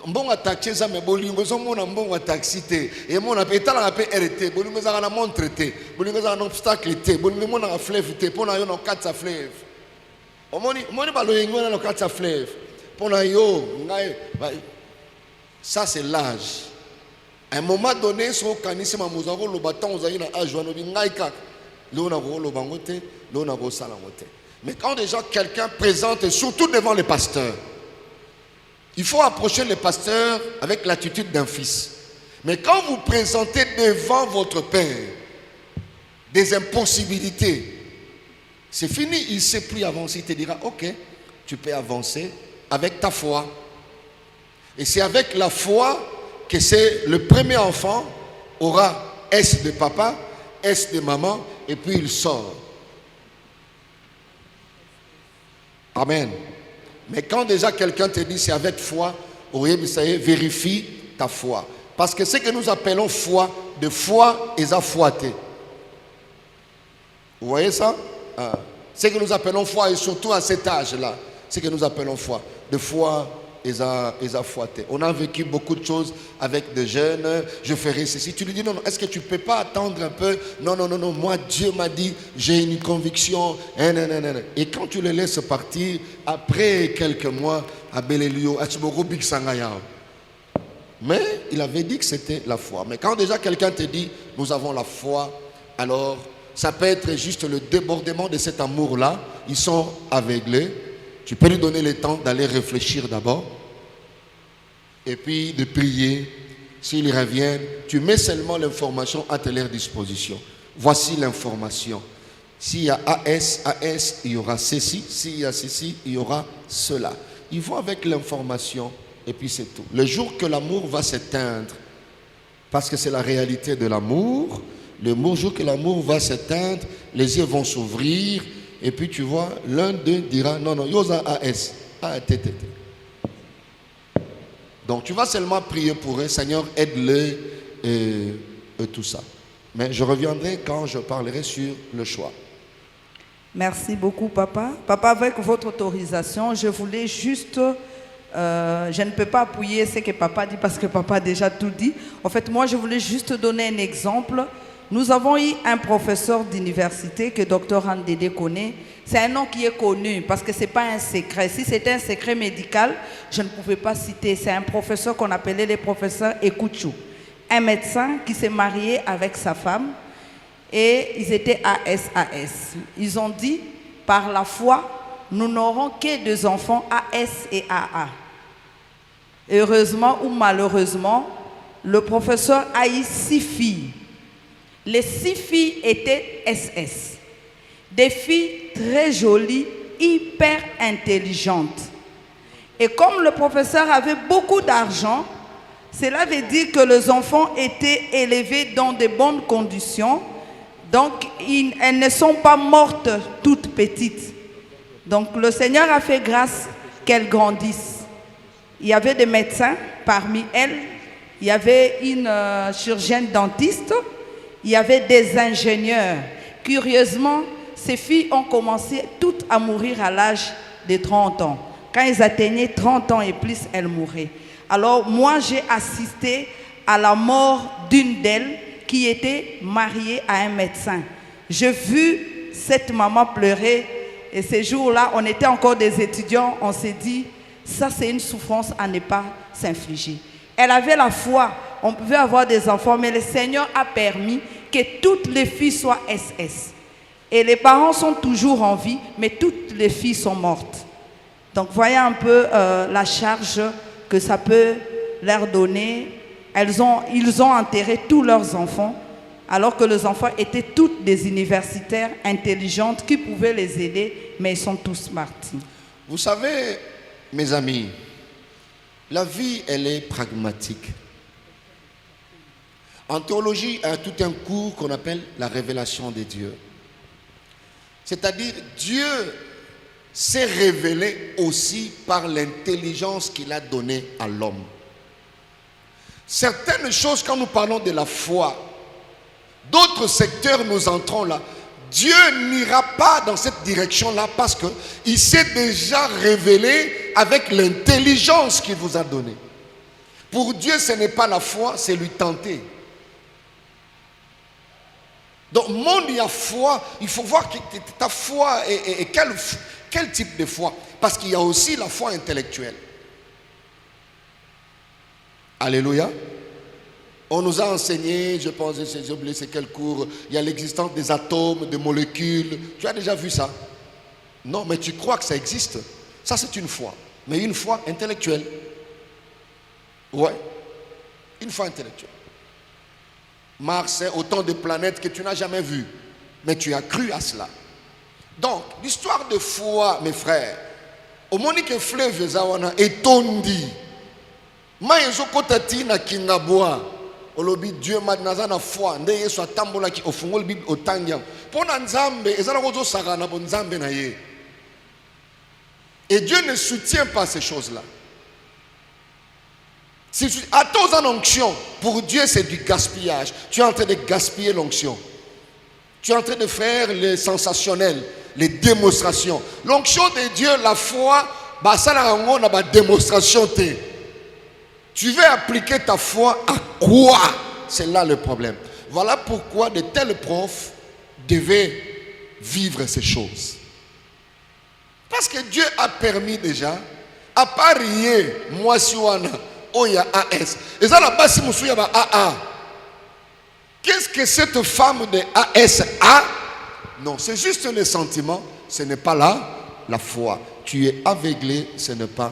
Mbonga taxi za me bolingo zo mona mbonga taxi te. E mona pe tala pe RT, bolingo za na montre te. Bolingo za na obstacle te, bolingo mona na fleuve te, pona yo na katsa fleuve. Omoni ba lo yengo na katsa fleuve. Pona yo ngai ça c'est l'âge. À un moment donné, si on a le bâton, on a mais quand déjà quelqu'un présente, et surtout devant les pasteurs, il faut approcher les pasteurs avec l'attitude d'un fils. Mais quand vous présentez devant votre père des impossibilités, c'est fini, il ne sait plus avancer. Il te dira, ok, tu peux avancer avec ta foi. Et c'est avec la foi que c'est le premier enfant aura S de papa, S de maman, et puis il sort. Amen. Mais quand déjà quelqu'un te dit c'est avec foi, vérifie ta foi. Parce que ce que nous appelons foi, de foi est à foiter. Vous voyez ça? Ce que nous appelons foi, et surtout à cet âge-là, ce que nous appelons foi, de foi et à foiter. On a vécu beaucoup de choses avec des jeunes. Je ferai ceci. Tu lui dis non, est-ce que tu ne peux pas attendre un peu? Non. Moi, Dieu m'a dit, j'ai une conviction. Et quand tu les laisses partir, après quelques mois, à Belelio, à Tiboro-Big Sangaya. Mais il avait dit que c'était la foi. Mais quand déjà quelqu'un te dit, nous avons la foi, alors ça peut être juste le débordement de cet amour-là. Ils sont aveuglés. Tu peux lui donner le temps d'aller réfléchir d'abord et puis de prier. S'ils reviennent, tu mets seulement l'information à leur disposition. Voici l'information. S'il y a AS, il y aura ceci. S'il y a ceci, il y aura cela. Ils vont avec l'information et puis c'est tout. Le jour que l'amour va s'éteindre, parce que c'est la réalité de l'amour, le jour que l'amour va s'éteindre, les yeux vont s'ouvrir. Et puis tu vois, l'un d'eux dira, non, yosa AS, ATT. Donc tu vas seulement prier pour eux, Seigneur, aide-le et tout ça. Mais je reviendrai quand je parlerai sur le choix. Merci beaucoup, papa. Papa, avec votre autorisation, je voulais juste... je ne peux pas appuyer ce que papa dit parce que papa a déjà tout dit. En fait, moi, je voulais juste donner un exemple. Nous avons eu un professeur d'université que Dr Andede connaît. C'est un nom qui est connu parce que ce n'est pas un secret. Si c'était un secret médical, je ne pouvais pas citer. C'est un professeur qu'on appelait le professeur Ekouchou. Un médecin qui s'est marié avec sa femme et ils étaient AS. Ils ont dit, par la foi, nous n'aurons que 2 enfants, AS et AA. Heureusement ou malheureusement, le professeur a eu 6 filles. Les 6 filles étaient SS. Des filles très jolies, hyper intelligentes. Et comme le professeur avait beaucoup d'argent, cela veut dire que les enfants étaient élevés dans de bonnes conditions. Donc, elles ne sont pas mortes toutes petites. Donc, le Seigneur a fait grâce qu'elles grandissent. Il y avait des médecins parmi elles. Il y avait une chirurgienne dentiste. Il y avait des ingénieurs. Curieusement, ces filles ont commencé toutes à mourir à l'âge de 30 ans. Quand elles atteignaient 30 ans et plus, elles mouraient. Alors moi, j'ai assisté à la mort d'une d'elles qui était mariée à un médecin. J'ai vu cette maman pleurer et ces jours-là, on était encore des étudiants, on s'est dit, ça c'est une souffrance à ne pas s'infliger. Elle avait la foi, on pouvait avoir des enfants, mais le Seigneur a permis que toutes les filles soient SS. Et les parents sont toujours en vie, mais toutes les filles sont mortes. Donc voyez un peu la charge que ça peut leur donner. Ils ont enterré tous leurs enfants, alors que les enfants étaient toutes des universitaires intelligentes qui pouvaient les aider, mais ils sont tous partis. Vous savez, mes amis, la vie, elle est pragmatique. En théologie, il y a tout un cours qu'on appelle la révélation de Dieu. C'est-à-dire, Dieu s'est révélé aussi par l'intelligence qu'il a donnée à l'homme. Certaines choses, quand nous parlons de la foi, d'autres secteurs nous entrons là. Dieu n'ira pas dans cette direction-là parce qu'il s'est déjà révélé avec l'intelligence qu'il vous a donnée. Pour Dieu, ce n'est pas la foi, c'est lui tenter. Donc, monde, il y a foi, il faut voir que ta foi est quel type de foi. Parce qu'il y a aussi la foi intellectuelle. Alléluia. On nous a enseigné, je pense, j'ai oublié c'est quel cours, il y a l'existence des atomes, des molécules. Tu as déjà vu ça? Non, mais tu crois que ça existe. Ça, c'est une foi. Mais une foi intellectuelle. Ouais. Une foi intellectuelle. Mars, c'est autant de planètes que tu n'as jamais vues. Mais tu as cru à cela. Donc, l'histoire de foi, mes frères, au monique fleuve zawana etondi. Maïzokotati na kingabwa. Olobi Dieu m'a naza na foi. Nde yesu atambola ki ofungol bib otangya. Pona nzambe ezala kozo sagana po nzambe na ye. Et Dieu ne soutient pas ces choses-là. Si tu attends en onction, pour Dieu c'est du gaspillage. Tu es en train de gaspiller l'onction. Tu es en train de faire les sensationnels, les démonstrations. L'onction de Dieu, la foi, bah ça là on a démonstration. Tu veux appliquer ta foi à quoi? C'est là le problème. Voilà pourquoi de tels profs devaient vivre ces choses. Parce que Dieu a permis déjà, à parier, moi si on a AS. Et ça là-bas, si je a AA. Qu'est-ce que cette femme de AS a? Non, c'est juste le sentiment, ce n'est pas là la foi. Tu es aveuglé, ce n'est pas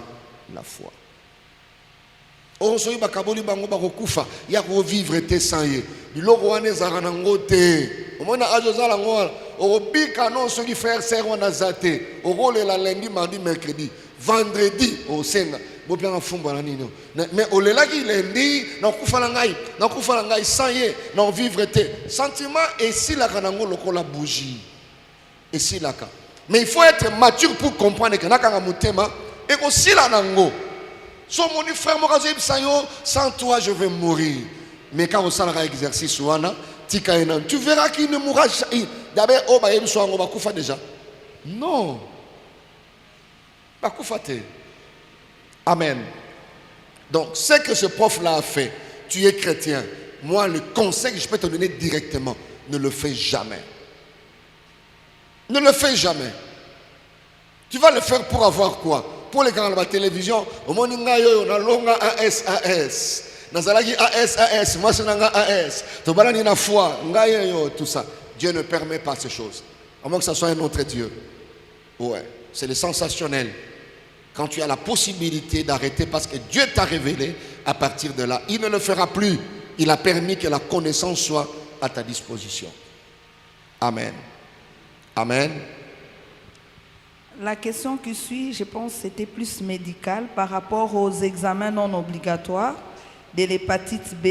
la foi. On se dit bakaboli bango bakokufa ya ko vivre te sans ye biloko wana ezaka nango te omona azozala ngo obika non ceux qui frère sœur on a zaté okolela lundi mardi mercredi vendredi au senga bopia fumba na nino mais olelaki lundi na kufa na ngai sans ye na vivre te sentiment et si la kanango lokola bougie et si la ka mais il faut être mature pour comprendre que nakanga mutema et ko sila nango. Mon frère, sans toi je vais mourir. Mais quand on s'en va exercice, tu verras qu'il ne mourra jamais. D'abord, on va couper déjà. Non. Amen. Donc, ce que ce prof-là a fait, tu es chrétien. Moi, le conseil que je peux te donner directement, ne le fais jamais. Ne le fais jamais. Tu vas le faire pour avoir quoi? Pour les gars de la télévision, au monde on a longa AS. Nazalaki AS, moi c'est nanga AS. Tobalani na foi, tout ça. Dieu ne permet pas ces choses. À moins que ça soit un autre Dieu. Ouais, c'est le sensationnel. Quand tu as la possibilité d'arrêter parce que Dieu t'a révélé, à partir de là, il ne le fera plus. Il a permis que la connaissance soit à ta disposition. Amen. Amen. La question qui suit, je pense, c'était plus médicale par rapport aux examens non obligatoires de l'hépatite B.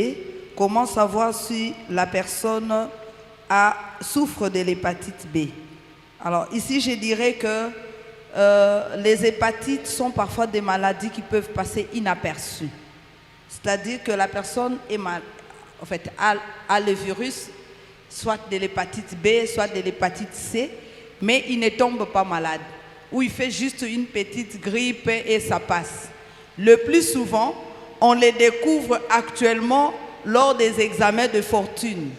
Comment savoir si la personne souffre de l'hépatite B? Alors ici, je dirais que les hépatites sont parfois des maladies qui peuvent passer inaperçues. C'est-à-dire que la personne est en fait, a le virus, soit de l'hépatite B, soit de l'hépatite C, mais il ne tombe pas malade. Ou il fait juste une petite grippe et ça passe. Le plus souvent, on les découvre actuellement lors des examens de fortune.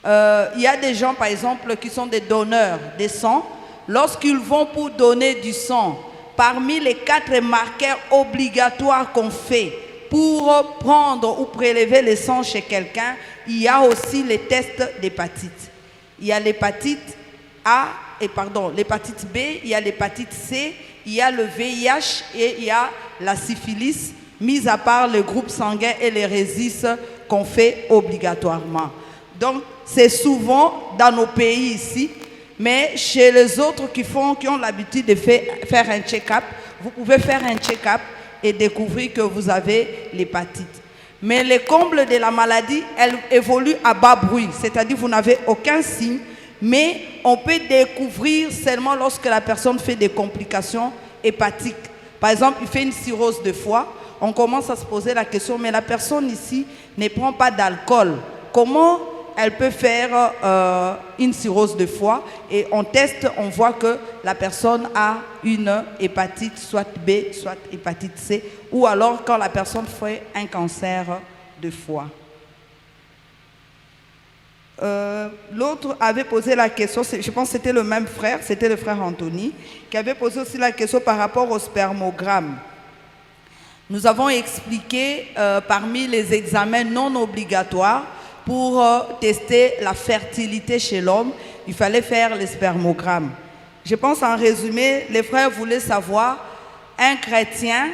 Il y a des gens, par exemple, qui sont des donneurs de sang. Lorsqu'ils vont pour donner du sang, parmi les 4 marqueurs obligatoires qu'on fait pour prendre ou prélever le sang chez quelqu'un, il y a aussi les tests d'hépatite. Il y a l'hépatite A, l'hépatite B, il y a l'hépatite C, il y a le VIH et il y a la syphilis, mis à part le groupe sanguin et les résistes qu'on fait obligatoirement. Donc, c'est souvent dans nos pays ici, mais chez les autres qui ont l'habitude de faire un check-up, vous pouvez faire un check-up et découvrir que vous avez l'hépatite. Mais le comble de la maladie, elle évolue à bas bruit, c'est-à-dire vous n'avez aucun signe, mais on peut découvrir seulement lorsque la personne fait des complications hépatiques. Par exemple, il fait une cirrhose de foie, on commence à se poser la question, mais la personne ici ne prend pas d'alcool. Comment elle peut faire une cirrhose de foie? Et on teste, on voit que la personne a une hépatite, soit B, soit hépatite C, ou alors quand la personne fait un cancer de foie. L'autre avait posé la question, je pense que c'était le même frère, c'était le frère Anthony, qui avait posé aussi la question par rapport au spermogramme. Nous avons expliqué parmi les examens non obligatoires pour tester la fertilité chez l'homme, il fallait faire le spermogramme. Je pense en résumé, les frères voulaient savoir, un chrétien,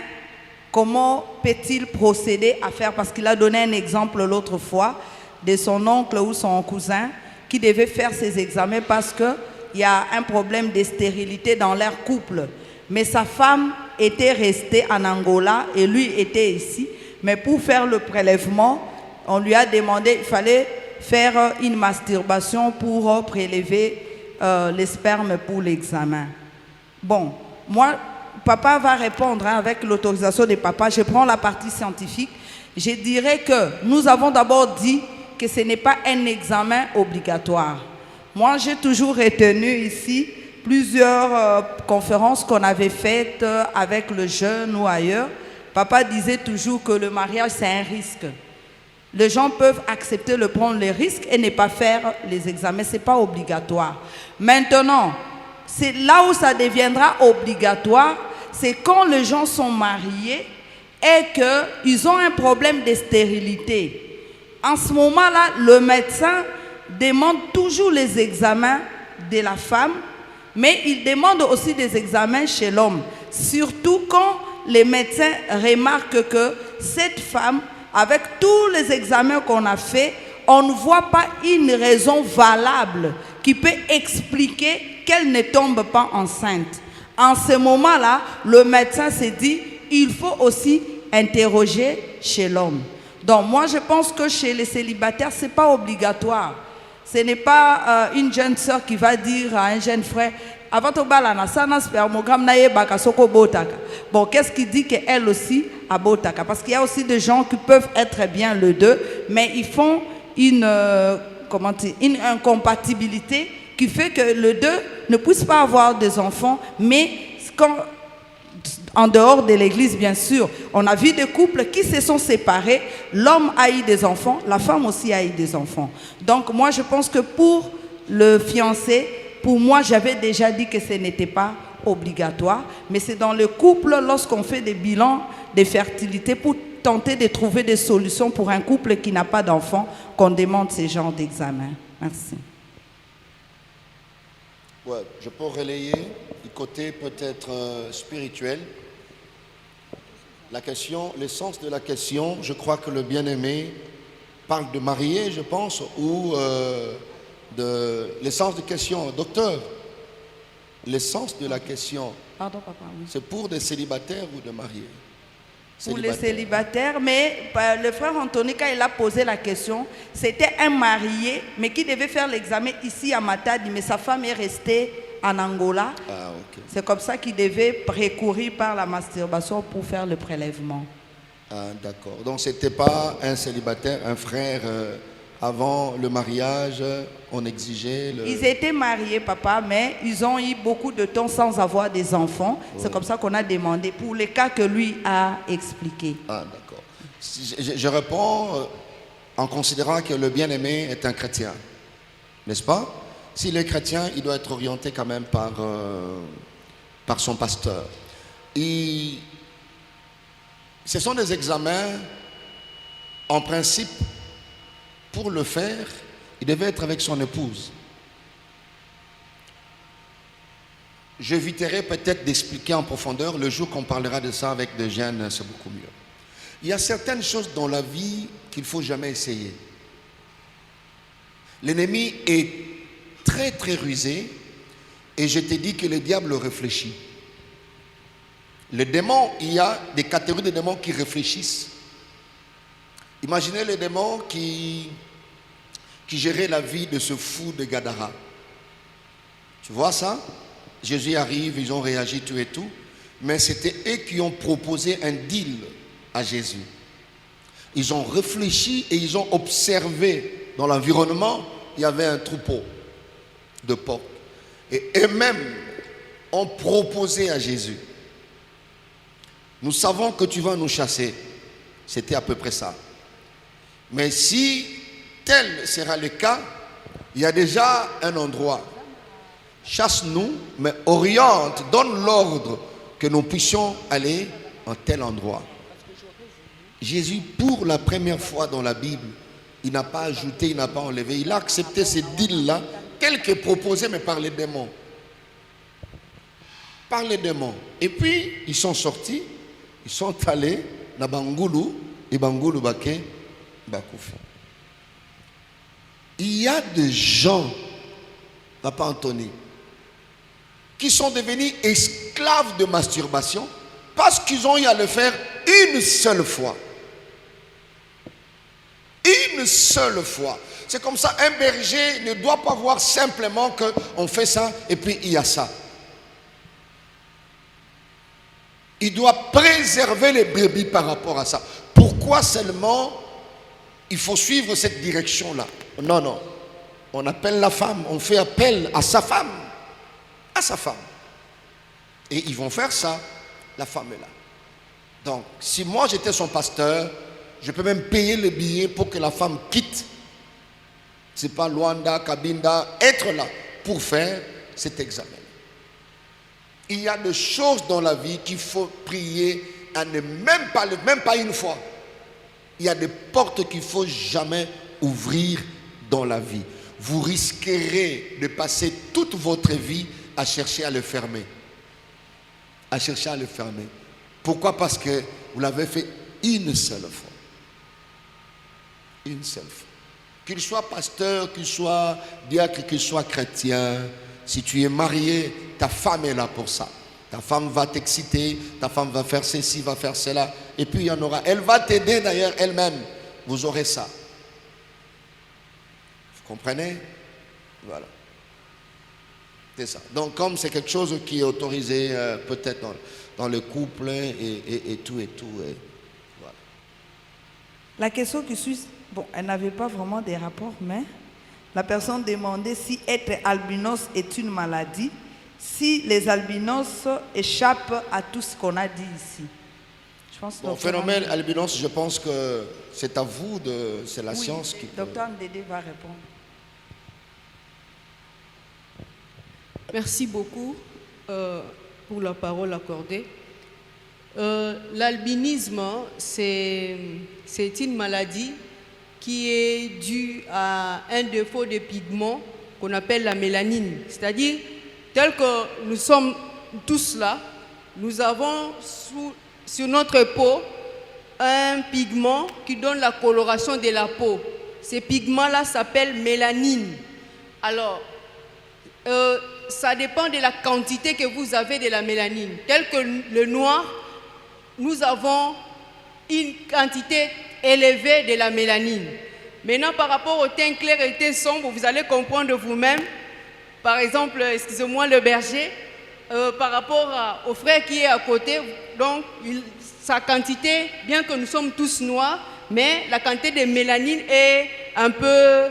comment peut-il procéder à faire, parce qu'il a donné un exemple l'autre fois, de son oncle ou son cousin qui devait faire ses examens parce qu'il y a un problème de stérilité dans leur couple. Mais sa femme était restée en Angola et lui était ici. Mais pour faire le prélèvement, on lui a demandé, il fallait faire une masturbation pour prélever les spermes pour l'examen. Bon, moi, papa va répondre avec l'autorisation de papa. Je prends la partie scientifique. Je dirais que nous avons d'abord dit que ce n'est pas un examen obligatoire. Moi, j'ai toujours retenu ici plusieurs conférences qu'on avait faites avec le jeune ou ailleurs. Papa disait toujours que le mariage, c'est un risque. Les gens peuvent accepter de prendre les risques et ne pas faire les examens. Ce n'est pas obligatoire. Maintenant, c'est là où ça deviendra obligatoire, c'est quand les gens sont mariés et qu'ils ont un problème de stérilité. En ce moment-là, le médecin demande toujours les examens de la femme, mais il demande aussi des examens chez l'homme. Surtout quand les médecins remarquent que cette femme, avec tous les examens qu'on a faits, on ne voit pas une raison valable qui peut expliquer qu'elle ne tombe pas enceinte. En ce moment-là, le médecin s'est dit, il faut aussi interroger chez l'homme. Donc moi je pense que chez les célibataires, ce n'est pas obligatoire. Ce n'est pas une jeune soeur qui va dire à un jeune frère, avant de balana, ça n'a spermogramme naie bakasoko botaka. Bon, qu'est-ce qui dit qu'elle aussi a botaka? Parce qu'il y a aussi des gens qui peuvent être bien le deux, mais ils font une incompatibilité qui fait que le deux ne puisse pas avoir des enfants, mais quand en dehors de l'église, bien sûr, on a vu des couples qui se sont séparés. L'homme a eu des enfants, la femme aussi a eu des enfants. Donc moi, je pense que pour le fiancé, pour moi, j'avais déjà dit que ce n'était pas obligatoire. Mais c'est dans le couple, lorsqu'on fait des bilans de fertilité, pour tenter de trouver des solutions pour un couple qui n'a pas d'enfants, qu'on demande ce genre d'examen. Merci. Ouais, je peux relayer du côté peut-être spirituel. La question, l'essence de la question, je crois que le bien-aimé parle de marier, je pense, ou de l'essence de question. Docteur, l'essence de la question, pardon, papa, oui. C'est pour des célibataires ou de mariés? Pour les célibataires, mais le frère Anthony, quand il a posé la question, c'était un marié, mais qui devait faire l'examen ici à Matadi, mais sa femme est restée en Angola. Ah, ok. C'est comme ça qu'il devait recourir par la masturbation pour faire le prélèvement. Ah, d'accord. Donc, ce n'était pas un célibataire, un frère. Avant le mariage, on exigeait le... Ils étaient mariés, papa, mais ils ont eu beaucoup de temps sans avoir des enfants. Oui. C'est comme ça qu'on a demandé, pour les cas que lui a expliqués. Ah, d'accord. Je réponds en considérant que le bien-aimé est un chrétien. N'est-ce pas? S'il est chrétien, il doit être orienté quand même par son pasteur. Ce sont des examens, en principe. Pour le faire, il devait être avec son épouse. J'éviterai peut-être d'expliquer en profondeur. Le jour qu'on parlera de ça avec des jeunes, c'est beaucoup mieux. Il y a certaines choses dans la vie qu'il ne faut jamais essayer. L'ennemi est très très rusé et je t'ai dit que le diable réfléchit. Les démons, il y a des catégories de démons qui réfléchissent. Imaginez les démons qui géraient la vie de ce fou de Gadara. Tu vois ça? Jésus arrive, ils ont réagi, tout et tout. Mais c'était eux qui ont proposé un deal à Jésus. Ils ont réfléchi et ils ont observé dans l'environnement, il y avait un troupeau de porcs. Et eux-mêmes ont proposé à Jésus. Nous savons que tu vas nous chasser. C'était à peu près ça. Mais si tel sera le cas, il y a déjà un endroit. Chasse-nous, mais oriente, donne l'ordre que nous puissions aller en tel endroit. Jésus, pour la première fois dans la Bible, il n'a pas ajouté, il n'a pas enlevé. Il a accepté ce deal-là, tel que proposé, mais par les démons. Par les démons. Et puis, ils sont sortis, ils sont allés dans Bangoulou, et Bangoulou Baké. Il y a des gens, Papa Anthony, qui sont devenus esclaves de masturbation parce qu'ils ont eu à le faire une seule fois. Une seule fois. C'est comme ça, un berger ne doit pas voir simplement qu'on fait ça et puis il y a ça. Il doit préserver les brebis par rapport à ça. Pourquoi seulement il faut suivre cette direction-là? Non, non. On appelle la femme, on fait appel à sa femme. À sa femme. Et ils vont faire ça. La femme est là. Donc, si moi j'étais son pasteur, je peux même payer le billet pour que la femme quitte. C'est pas Luanda, Cabinda, être là pour faire cet examen. Il y a des choses dans la vie qu'il faut prier à ne même pas une fois. Il y a des portes qu'il ne faut jamais ouvrir dans la vie. Vous risquerez de passer toute votre vie à chercher à le fermer. À chercher à le fermer. Pourquoi? Parce que vous l'avez fait une seule fois. Une seule fois. Qu'il soit pasteur, qu'il soit diacre, qu'il soit chrétien, si tu es marié, ta femme est là pour ça. Ta femme va t'exciter, ta femme va faire ceci, va faire cela. Et puis il y en aura. Elle va t'aider d'ailleurs elle-même. Vous aurez ça. Vous comprenez? Voilà. C'est ça. Donc comme c'est quelque chose qui est autorisé peut-être dans le couple et tout. Voilà. La question qui suit, bon, elle n'avait pas vraiment des rapports, mais la personne demandait si être albinos est une maladie. Si les albinos échappent à tout ce qu'on a dit ici. Je pense bon, phénomène albinos, je pense que c'est à vous, c'est la science qui peut... Docteur Ndédé va répondre. Merci beaucoup pour la parole accordée. L'albinisme, c'est une maladie qui est due à un défaut de pigment qu'on appelle la mélanine. C'est-à-dire, tel que nous sommes tous là, nous avons sur notre peau un pigment qui donne la coloration de la peau. Ces pigments-là s'appellent mélanine. Alors, ça dépend de la quantité que vous avez de la mélanine. Tel que le noir, nous avons une quantité élevée de la mélanine. Maintenant, par rapport au teint clair et au teint sombre, vous allez comprendre vous-même par exemple, excusez-moi, le berger, par rapport au frère qui est à côté, donc sa quantité, bien que nous sommes tous noirs, mais la quantité de mélanine est un peu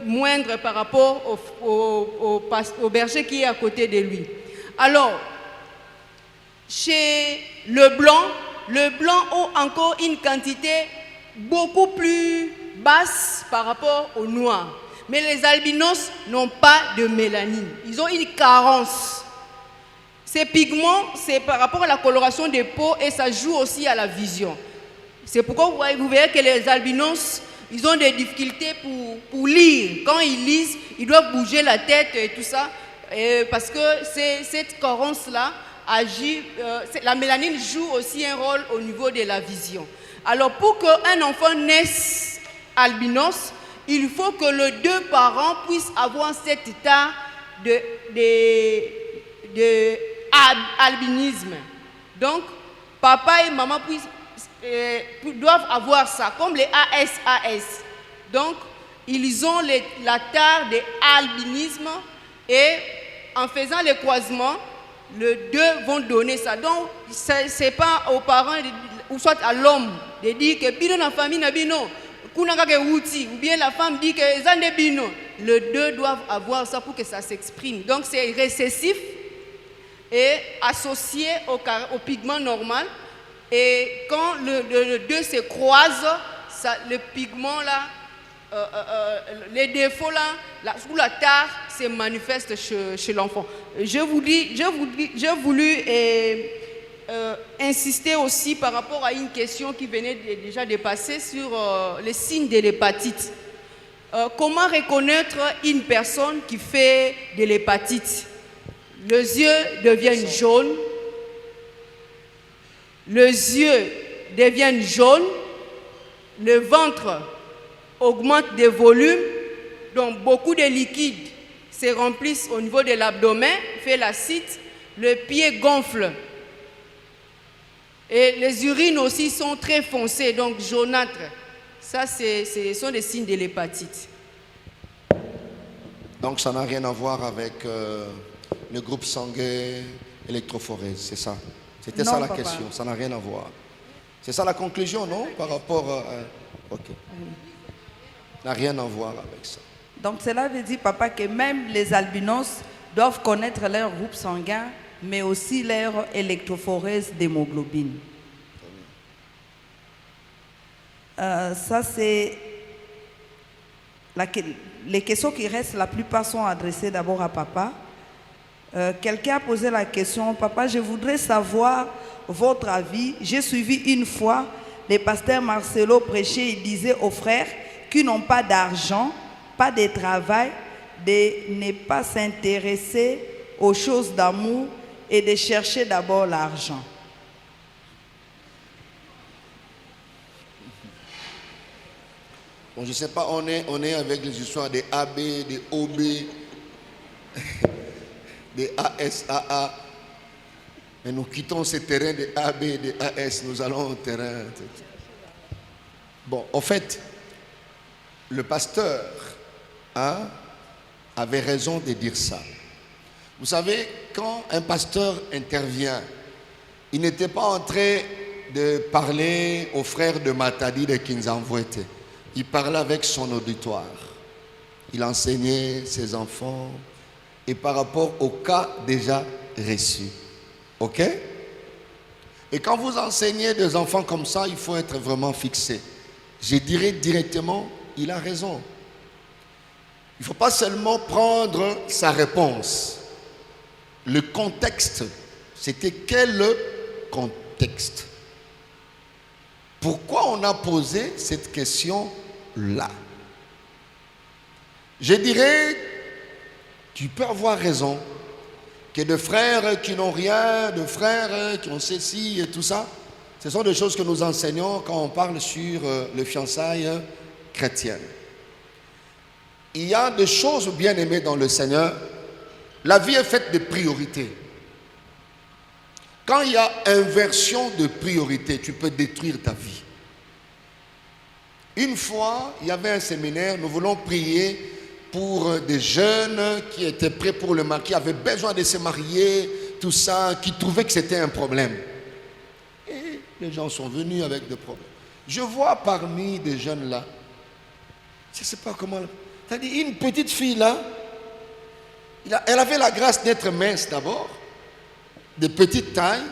moindre par rapport au berger qui est à côté de lui. Alors, chez le blanc a encore une quantité beaucoup plus basse par rapport au noir. Mais les albinos n'ont pas de mélanine. Ils ont une carence. Ces pigments, c'est par rapport à la coloration des peaux et ça joue aussi à la vision. C'est pourquoi vous verrez que les albinos, ils ont des difficultés pour lire. Quand ils lisent, ils doivent bouger la tête et tout ça. Parce que cette carence-là agit, la mélanine joue aussi un rôle au niveau de la vision. Alors pour qu'un enfant naisse albinos, il faut que les deux parents puissent avoir cet état de albinisme. Donc, papa et maman doivent avoir ça, comme les ASAS. Donc, ils ont la tare de albinisme et en faisant les croisements, les deux vont donner ça. Donc, ce n'est pas aux parents ou soit à l'homme de dire que bino na famille na bino kunanga ke wuti ou bien la femme dit que zande bino. Les deux doivent avoir ça pour que ça s'exprime. Donc, c'est récessif et associé au pigment normal. Et quand les deux se croisent, le pigment là, les défauts là, sous la tare se manifestent chez l'enfant. J'ai voulu insister aussi par rapport à une question qui venait déjà de passer sur les signes de l'hépatite. Comment reconnaître une personne qui fait de l'hépatite? Les yeux deviennent jaunes. Les yeux deviennent jaunes. Le ventre augmente de volume. Donc beaucoup de liquides se remplissent au niveau de l'abdomen, fait l'acide. Le pied gonfle. Et les urines aussi sont très foncées, donc jaunâtres. Ça, ce sont des signes de l'hépatite. Donc ça n'a rien à voir avec le groupe sanguin électrophorèse, c'est ça? C'était ça la question, ça n'a rien à voir. C'est ça la conclusion, non? Par rapport à... Ok. Ça n'a rien à voir avec ça. Donc cela veut dire, papa, que même les albinos doivent connaître leur groupe sanguin, mais aussi leur électrophorèse d'hémoglobine. Ça, c'est... Les questions qui restent, la plupart sont adressées d'abord à papa. Quelqu'un a posé la question, papa, je voudrais savoir votre avis. J'ai suivi une fois le pasteur Marcelo prêcher, il disait aux frères qui n'ont pas d'argent, pas de travail, de ne pas s'intéresser aux choses d'amour et de chercher d'abord l'argent. Bon, je ne sais pas, on est avec les histoires des AB, des OB, des ASAA. Mais nous quittons ce terrain des AB, des AS, nous allons au terrain. Bon, en fait, le pasteur avait raison de dire ça. Vous savez, quand un pasteur intervient, il n'était pas en train de parler aux frères de Matadi de Kinzamvouete. Il parlait avec son auditoire. Il enseignait ses enfants et par rapport au cas déjà reçu. Ok? Et quand vous enseignez des enfants comme ça, il faut être vraiment fixé. Je dirais directement, il a raison. Il ne faut pas seulement prendre sa réponse. Le contexte, c'était quel contexte? Pourquoi on a posé cette question-là? Je dirais, tu peux avoir raison, que de frères qui n'ont rien, de frères qui ont ceci et tout ça, ce sont des choses que nous enseignons quand on parle sur les fiançailles chrétiennes. Il y a des choses bien aimées dans le Seigneur. La vie est faite de priorités. Quand il y a inversion de priorité, tu peux détruire ta vie. Une fois, il y avait un séminaire, nous voulons prier pour des jeunes qui étaient prêts pour le mariage, qui avaient besoin de se marier, tout ça, qui trouvaient que c'était un problème. Et les gens sont venus avec des problèmes. Je vois parmi des jeunes là, je ne sais pas comment, c'est-à-dire une petite fille là, elle avait la grâce d'être mince d'abord, de petite taille,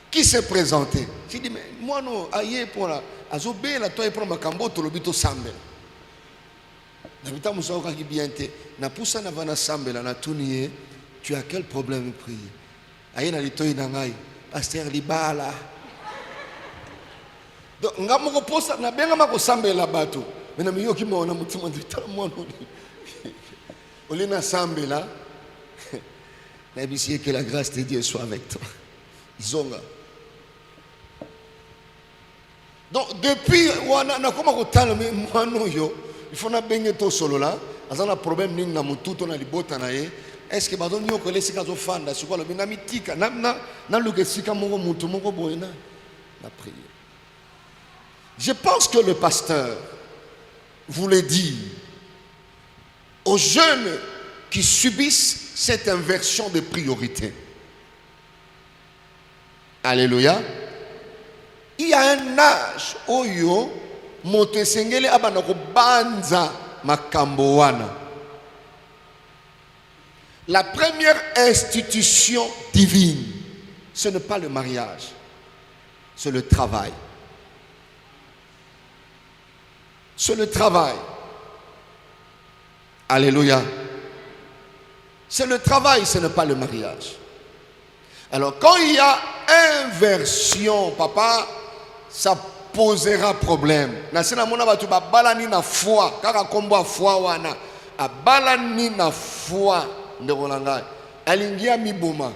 qui s'est présentée. J'ai dit, mais moi non, aïe pour la, azobé la toi et pour ma cambo, to lobito sambel. N'habita moussa qui bien te, na poussa na vana sambel, na tournier, tu as quel problème de prier? Aïe na litoy nangai, pasteur libala. Donc, nga moko posa, na benga mako sambel la bateau. Mais na miyo ki mo na mutima ndita mo no. Olina sambela. Que la grâce de Dieu soit avec toi. Zonga. Donc depuis na koma ko tala me mwano yo, il faut na benga to solo là, azana problème ning na mututo na libota na ye. Est-ce que badon yo ko lesika zo fanda siko lo na mitika na luke sika moko mutu moko boyena na prière. Je pense que le pasteur voulait dire aux jeunes qui subissent cette inversion de priorité. Alléluia. Il y a un âge où yo motesengele abanako banza makambo wana. La première institution divine, ce n'est pas le mariage, c'est le travail. C'est le travail. Alléluia. C'est le travail, ce n'est pas le mariage. Alors quand il y a inversion, papa, ça posera problème. Nasina mona batu ba balani na foi, kaka kombo a foi wana, a balani na foi ndekolanga. Alingia miboma.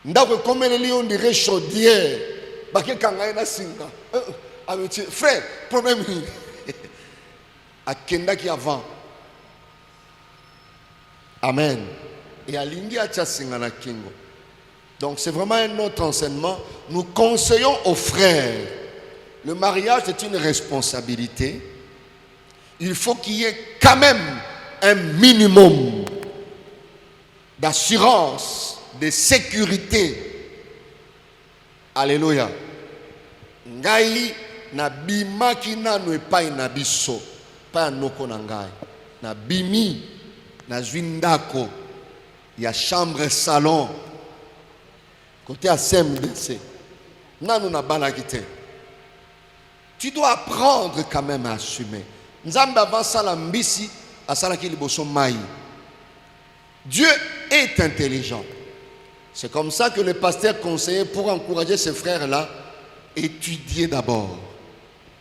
Ndako komeleli on dirait chaudière, baké kanga na singa. Frère, problème à Kenda qui avant. Amen. Et à l'India Tchasingana Kingo. Donc c'est vraiment un autre enseignement. Nous conseillons aux frères. Le mariage est une responsabilité. Il faut qu'il y ait quand même un minimum d'assurance, de sécurité. Alléluia. Ngai na bima kina no epai na biso pa noko na ngai na bimi na zwindako ya chambre salon côté à CMDC nanu na balaki te. Tu dois apprendre quand même à assumer. Nzambe avant sala mbisi asalaki liboso mai. Dieu est intelligent. C'est comme ça que le pasteur conseillait pour encourager ses frères là, étudier d'abord.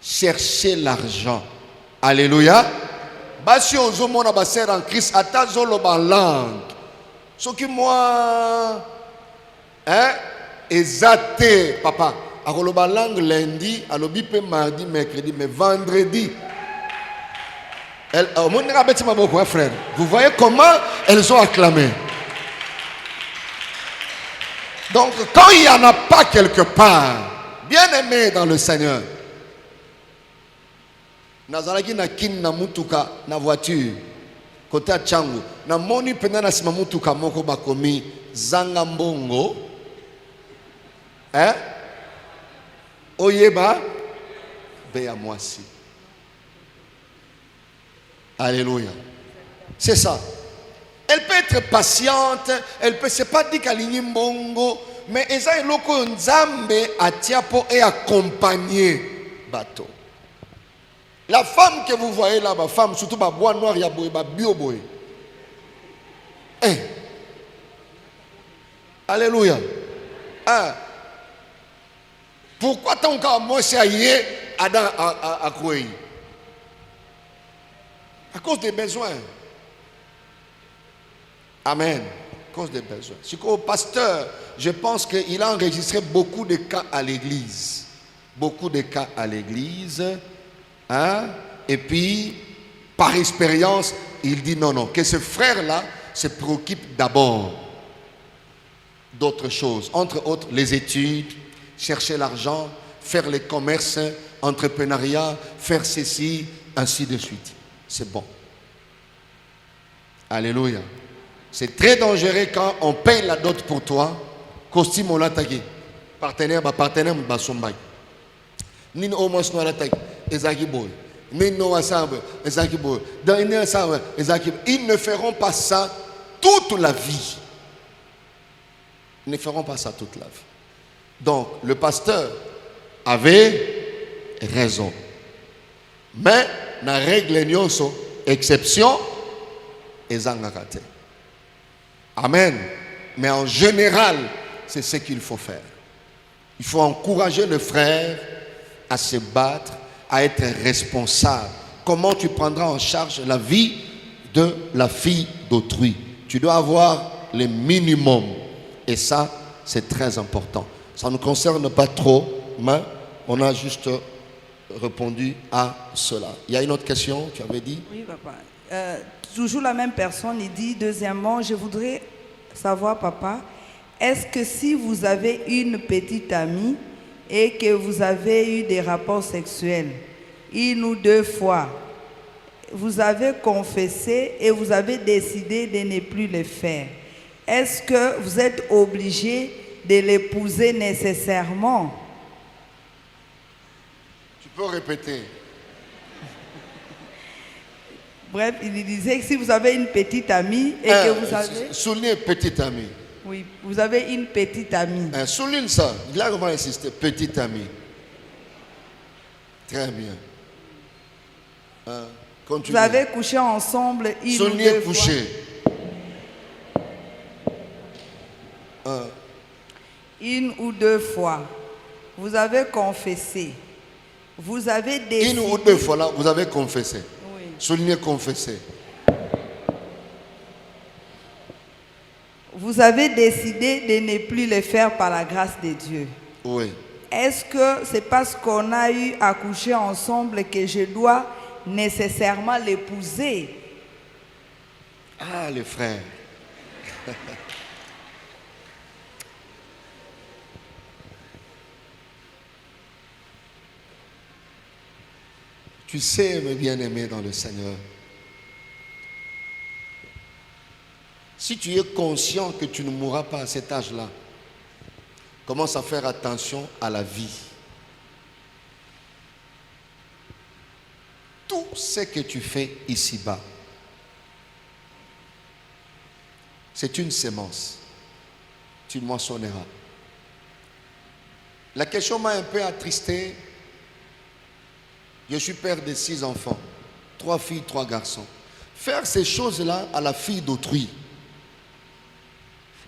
Chercher l'argent. Alléluia. Basi ozomona baser en Christ atazolo ba langue. Ce qui moi ezate papa akoloba langue lundi, alobi pe mardi, mercredi, mais vendredi. Frère, vous voyez comment elles ont acclamé. Donc quand il n'y en a pas quelque part, bien aimé dans le Seigneur, nazalaki na kin na mutuka na voiture côté à Changu na moni pena na sima mutuka moko bakomi zanga mbongo oyeba beya mwasi. Alléluia. C'est ça. Elle peut être patiente, elle peut, c'est pas dit qu'elle est mbongo, mais eza eloko nzambe atiapo et accompagner bateau. La femme que vous voyez là, ma femme, surtout ma bois noir, il y a bio boy. Alléluia. Pourquoi tant qu'à moi c'est aillé à quoi? À cause des besoins. Amen. À cause des besoins. C'est qu'au pasteur, je pense qu'il a enregistré beaucoup de cas à l'église. Beaucoup de cas à l'église. Et puis, par expérience, il dit non, que ce frère-là se préoccupe d'abord d'autres choses. Entre autres, les études, chercher l'argent, faire les commerces, entrepreneuriat, faire ceci, ainsi de suite. c'est bon. Alléluia. C'est très dangereux quand on paye la dot pour toi. Costume on l'attaque. Partenaire, sombay. Nin au moins no l'attaque. Ezaki boy. Nin no ensemble. Ezaki boy. Dans une ensemble. Ezaki. Ils ne feront pas ça toute la vie. Ils ne feront pas ça toute la vie. Donc, le pasteur avait raison. Mais, la règle nyonso, exception, ezangakate. Amen. Mais en général, c'est ce qu'il faut faire. Il faut encourager le frère à se battre, à être responsable. Comment tu prendras en charge la vie de la fille d'autrui? Tu dois avoir le minimum. Et ça, c'est très important. Ça ne nous concerne pas trop, mais on a juste répondu à cela. Il y a une autre question, tu avais dit? Oui, papa. Toujours la même personne, il dit, deuxièmement, je voudrais savoir, papa, est-ce que si vous avez une petite amie et que vous avez eu des rapports sexuels, 1 ou 2 fois, vous avez confessé et vous avez décidé de ne plus le faire, est-ce que vous êtes obligé de l'épouser nécessairement? Tu peux répéter. Bref, il disait que si vous avez une petite amie et que vous avez... Souligne petite amie. Oui, vous avez une petite amie. Souligne ça. Là, on va insister. Petite amie. Très bien. Continue. Vous avez couché ensemble 1 ou 2 fois. Souligne couché. 1 ou 2 fois. Vous avez confessé. Vous avez décidé... 1 ou 2 fois là, vous avez confessé. Oui. Soulignez confessé. Vous avez décidé de ne plus le faire par la grâce de Dieu. Oui. Est-ce que c'est parce qu'on a eu à coucher ensemble que je dois nécessairement l'épouser? Ah, les frères. Tu sais, mes bien-aimés dans le Seigneur, si tu es conscient que tu ne mourras pas à cet âge-là, commence à faire attention à la vie. Tout ce que tu fais ici-bas, c'est une sémence. Tu moissonneras. La question m'a un peu attristé. Je suis père de 6 enfants, 3 filles, 3 garçons. Faire ces choses-là à la fille d'autrui.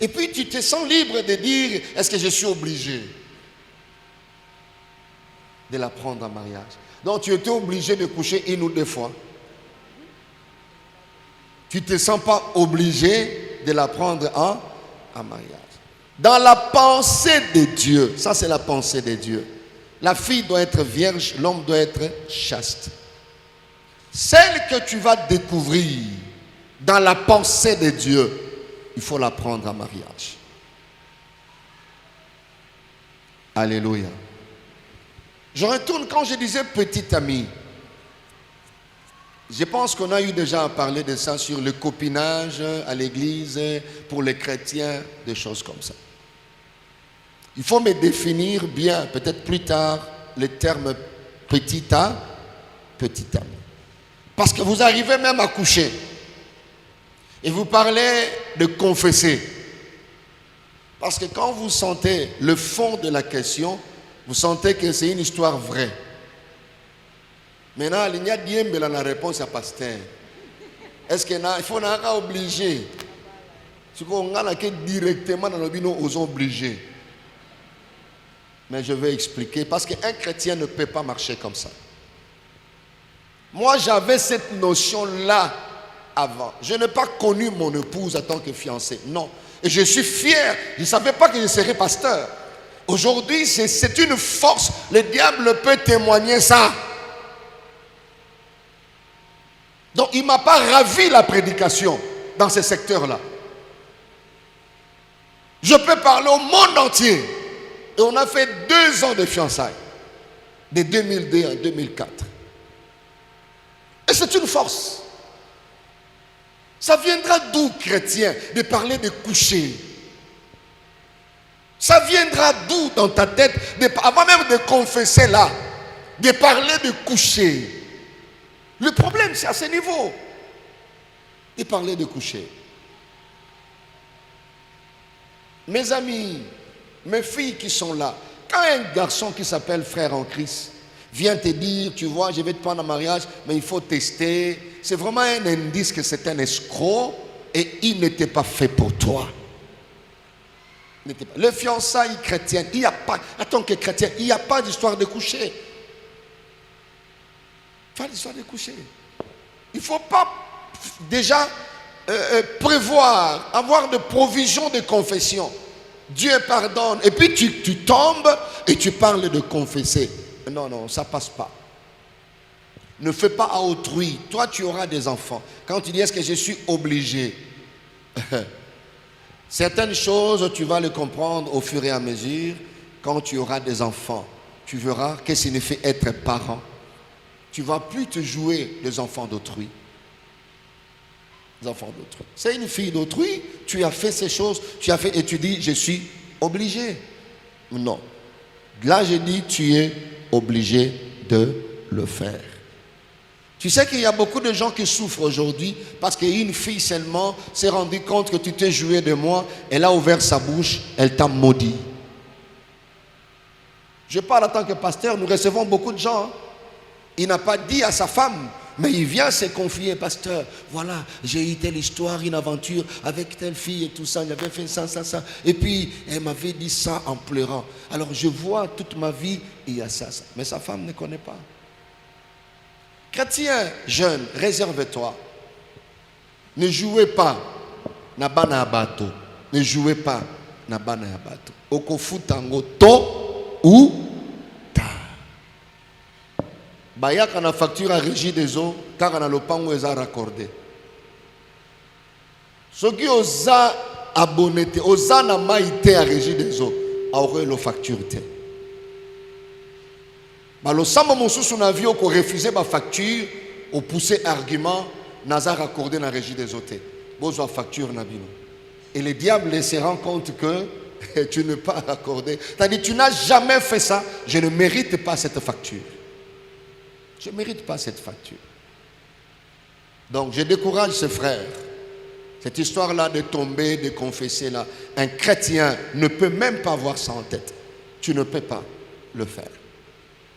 Et puis tu te sens libre de dire, est-ce que je suis obligé de la prendre en mariage? Donc tu étais obligé de coucher 1 ou 2 fois. Tu ne te sens pas obligé de la prendre en mariage. Dans la pensée de Dieu, ça c'est la pensée de Dieu. La fille doit être vierge, l'homme doit être chaste. Celle que tu vas découvrir dans la pensée de Dieu, il faut la prendre en mariage. Alléluia. Je retourne quand je disais petite amie. Je pense qu'on a eu déjà à parler de ça sur le copinage à l'église, pour les chrétiens, des choses comme ça. Il faut me définir bien, peut-être plus tard, le terme petit ami. Parce que vous arrivez même à coucher. Et vous parlez de confesser. Parce que quand vous sentez le fond de la question, vous sentez que c'est une histoire vraie. Maintenant, il y a bien la réponse à pasteur. Est-ce qu'il faut obliger? Si on a directement dans le bino aux obligés. Mais je vais expliquer, parce qu'un chrétien ne peut pas marcher comme ça. Moi, j'avais cette notion-là avant. Je n'ai pas connu mon épouse en tant que fiancé. Non. Et je suis fier. Je ne savais pas que je serais pasteur. Aujourd'hui, c'est une force. Le diable peut témoigner ça. Donc, il ne m'a pas ravi la prédication dans ce secteur-là. Je peux parler au monde entier. Et on a fait 2 ans de fiançailles. De 2002 à 2004. Et c'est une force. Ça viendra d'où, chrétien, de parler de coucher? Ça viendra d'où dans ta tête, avant même de confesser là, de parler de coucher? Le problème, c'est à ce niveau. De parler de coucher. Mes amis, mes filles qui sont là, quand un garçon qui s'appelle frère en Christ vient te dire, tu vois, je vais te prendre en mariage, mais il faut tester, c'est vraiment un indice que c'est un escroc et il n'était pas fait pour toi. Le fiançailles chrétienne, il n'y a pas, en tant que chrétien, il n'y a pas d'histoire de coucher. Pas d'histoire de coucher. Il ne faut pas déjà prévoir, avoir de provisions de confession. Dieu pardonne. Et puis tu tombes et tu parles de confesser. Non, non, ça ne passe pas. Ne fais pas à autrui. Toi, tu auras des enfants. Quand tu dis, est-ce que je suis obligé? Certaines choses, tu vas les comprendre au fur et à mesure. Quand tu auras des enfants, tu verras ce que signifie être parent. Tu ne vas plus te jouer des enfants d'autrui. Enfants d'autrui. C'est une fille d'autrui, tu as fait ces choses, tu as fait et tu dis je suis obligé. Non. Là je dis tu es obligé de le faire. Tu sais qu'il y a beaucoup de gens qui souffrent aujourd'hui parce qu'une fille seulement s'est rendue compte que tu t'es joué de moi, elle a ouvert sa bouche, elle t'a maudit. Je parle en tant que pasteur, nous recevons beaucoup de gens. Il n'a pas dit à sa femme, mais il vient se confier, pasteur, voilà, j'ai eu telle histoire, une aventure avec telle fille et tout ça, j'avais fait ça. Et puis, elle m'avait dit ça en pleurant. Alors, je vois toute ma vie, il y a ça. Mais sa femme ne connaît pas. Chrétien jeune, réserve-toi. Ne jouez pas na bana abato. Ne jouez pas na bana abato. Okofutango to ou bayaka na facture à régie des eaux car na lopango eza raccordé. Soki oza abonné te oza na maïté à régie des eaux aure lo facture te. Ba lo sambo mosusu na vie ko refuser ba facture au pousser argument naza raccordé na régie des eaux te. Bozo facture na bino. Et le diable se rend compte que tu n'es pas raccordé. C'est-à-dire tu n'as jamais fait ça, je ne mérite pas cette facture. Je ne mérite pas cette facture. Donc, je décourage ce frère. Cette histoire-là de tomber, de confesser, là, un chrétien ne peut même pas avoir ça en tête. Tu ne peux pas le faire.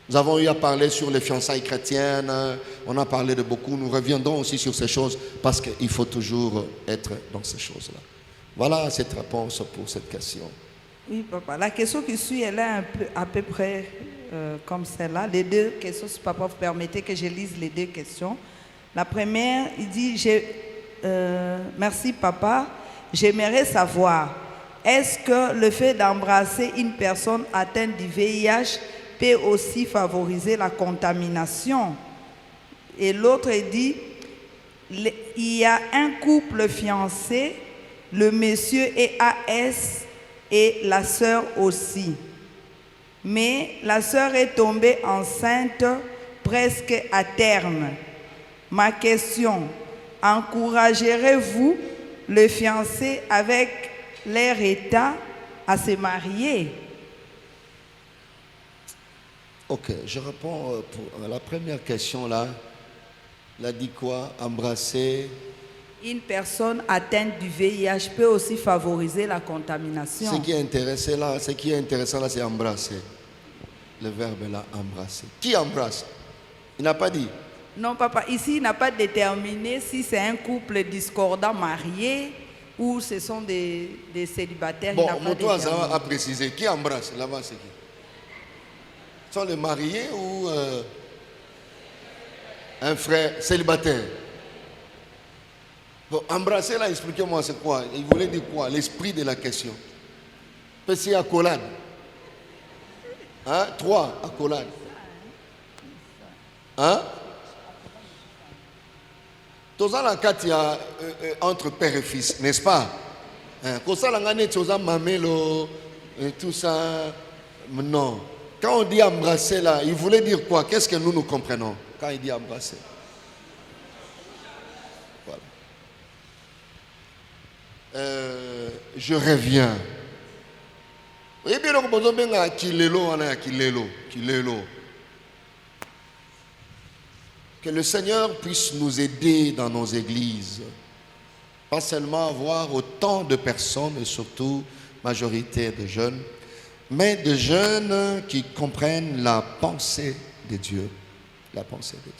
Nous avons eu à parler sur les fiançailles chrétiennes. On a parlé de beaucoup. Nous reviendrons aussi sur ces choses parce qu'il faut toujours être dans ces choses-là. Voilà cette réponse pour cette question. Oui, papa. La question qui suit, elle est à peu près comme celle-là. Les deux questions, si papa vous permettez que je lise les deux questions. La première, il dit, merci papa, j'aimerais savoir, est-ce que le fait d'embrasser une personne atteinte du VIH peut aussi favoriser la contamination? Et l'autre dit, il y a un couple fiancé, le monsieur est AS et la sœur aussi. Mais la sœur est tombée enceinte presque à terme. Ma question, encouragerez-vous le fiancé avec leur état à se marier? Ok, je réponds pour la première question là. Il a dit quoi? Embrasser. Une personne atteinte du VIH peut aussi favoriser la contamination. Ce qui est intéressant là, c'est embrasser. Le verbe là, embrasser. Qui embrasse? Il n'a pas dit. Non, papa, ici, il n'a pas déterminé si c'est un couple discordant marié ou ce sont des célibataires. Bon, Moto a précisé. Qui embrasse? Là-bas, c'est qui? Ce sont les mariés ou un frère célibataire? Bon, embrasser là, expliquez-moi c'est quoi? Il voulait dire quoi? L'esprit de la question. Petit accolade. Hein? 3 accolades. Hein? Tous les cas, il y a entre père et fils, n'est-ce pas? Quand ça, mamelo et tout ça. Non. Quand on dit embrasser là, il voulait dire quoi? Qu'est-ce que nous comprenons quand il dit embrasser? je reviens. Et bien, on peut dire Kilelo. Que le Seigneur puisse nous aider dans nos églises. Pas seulement avoir autant de personnes et surtout majorité de jeunes, mais de jeunes qui comprennent la pensée de Dieu. La pensée de Dieu.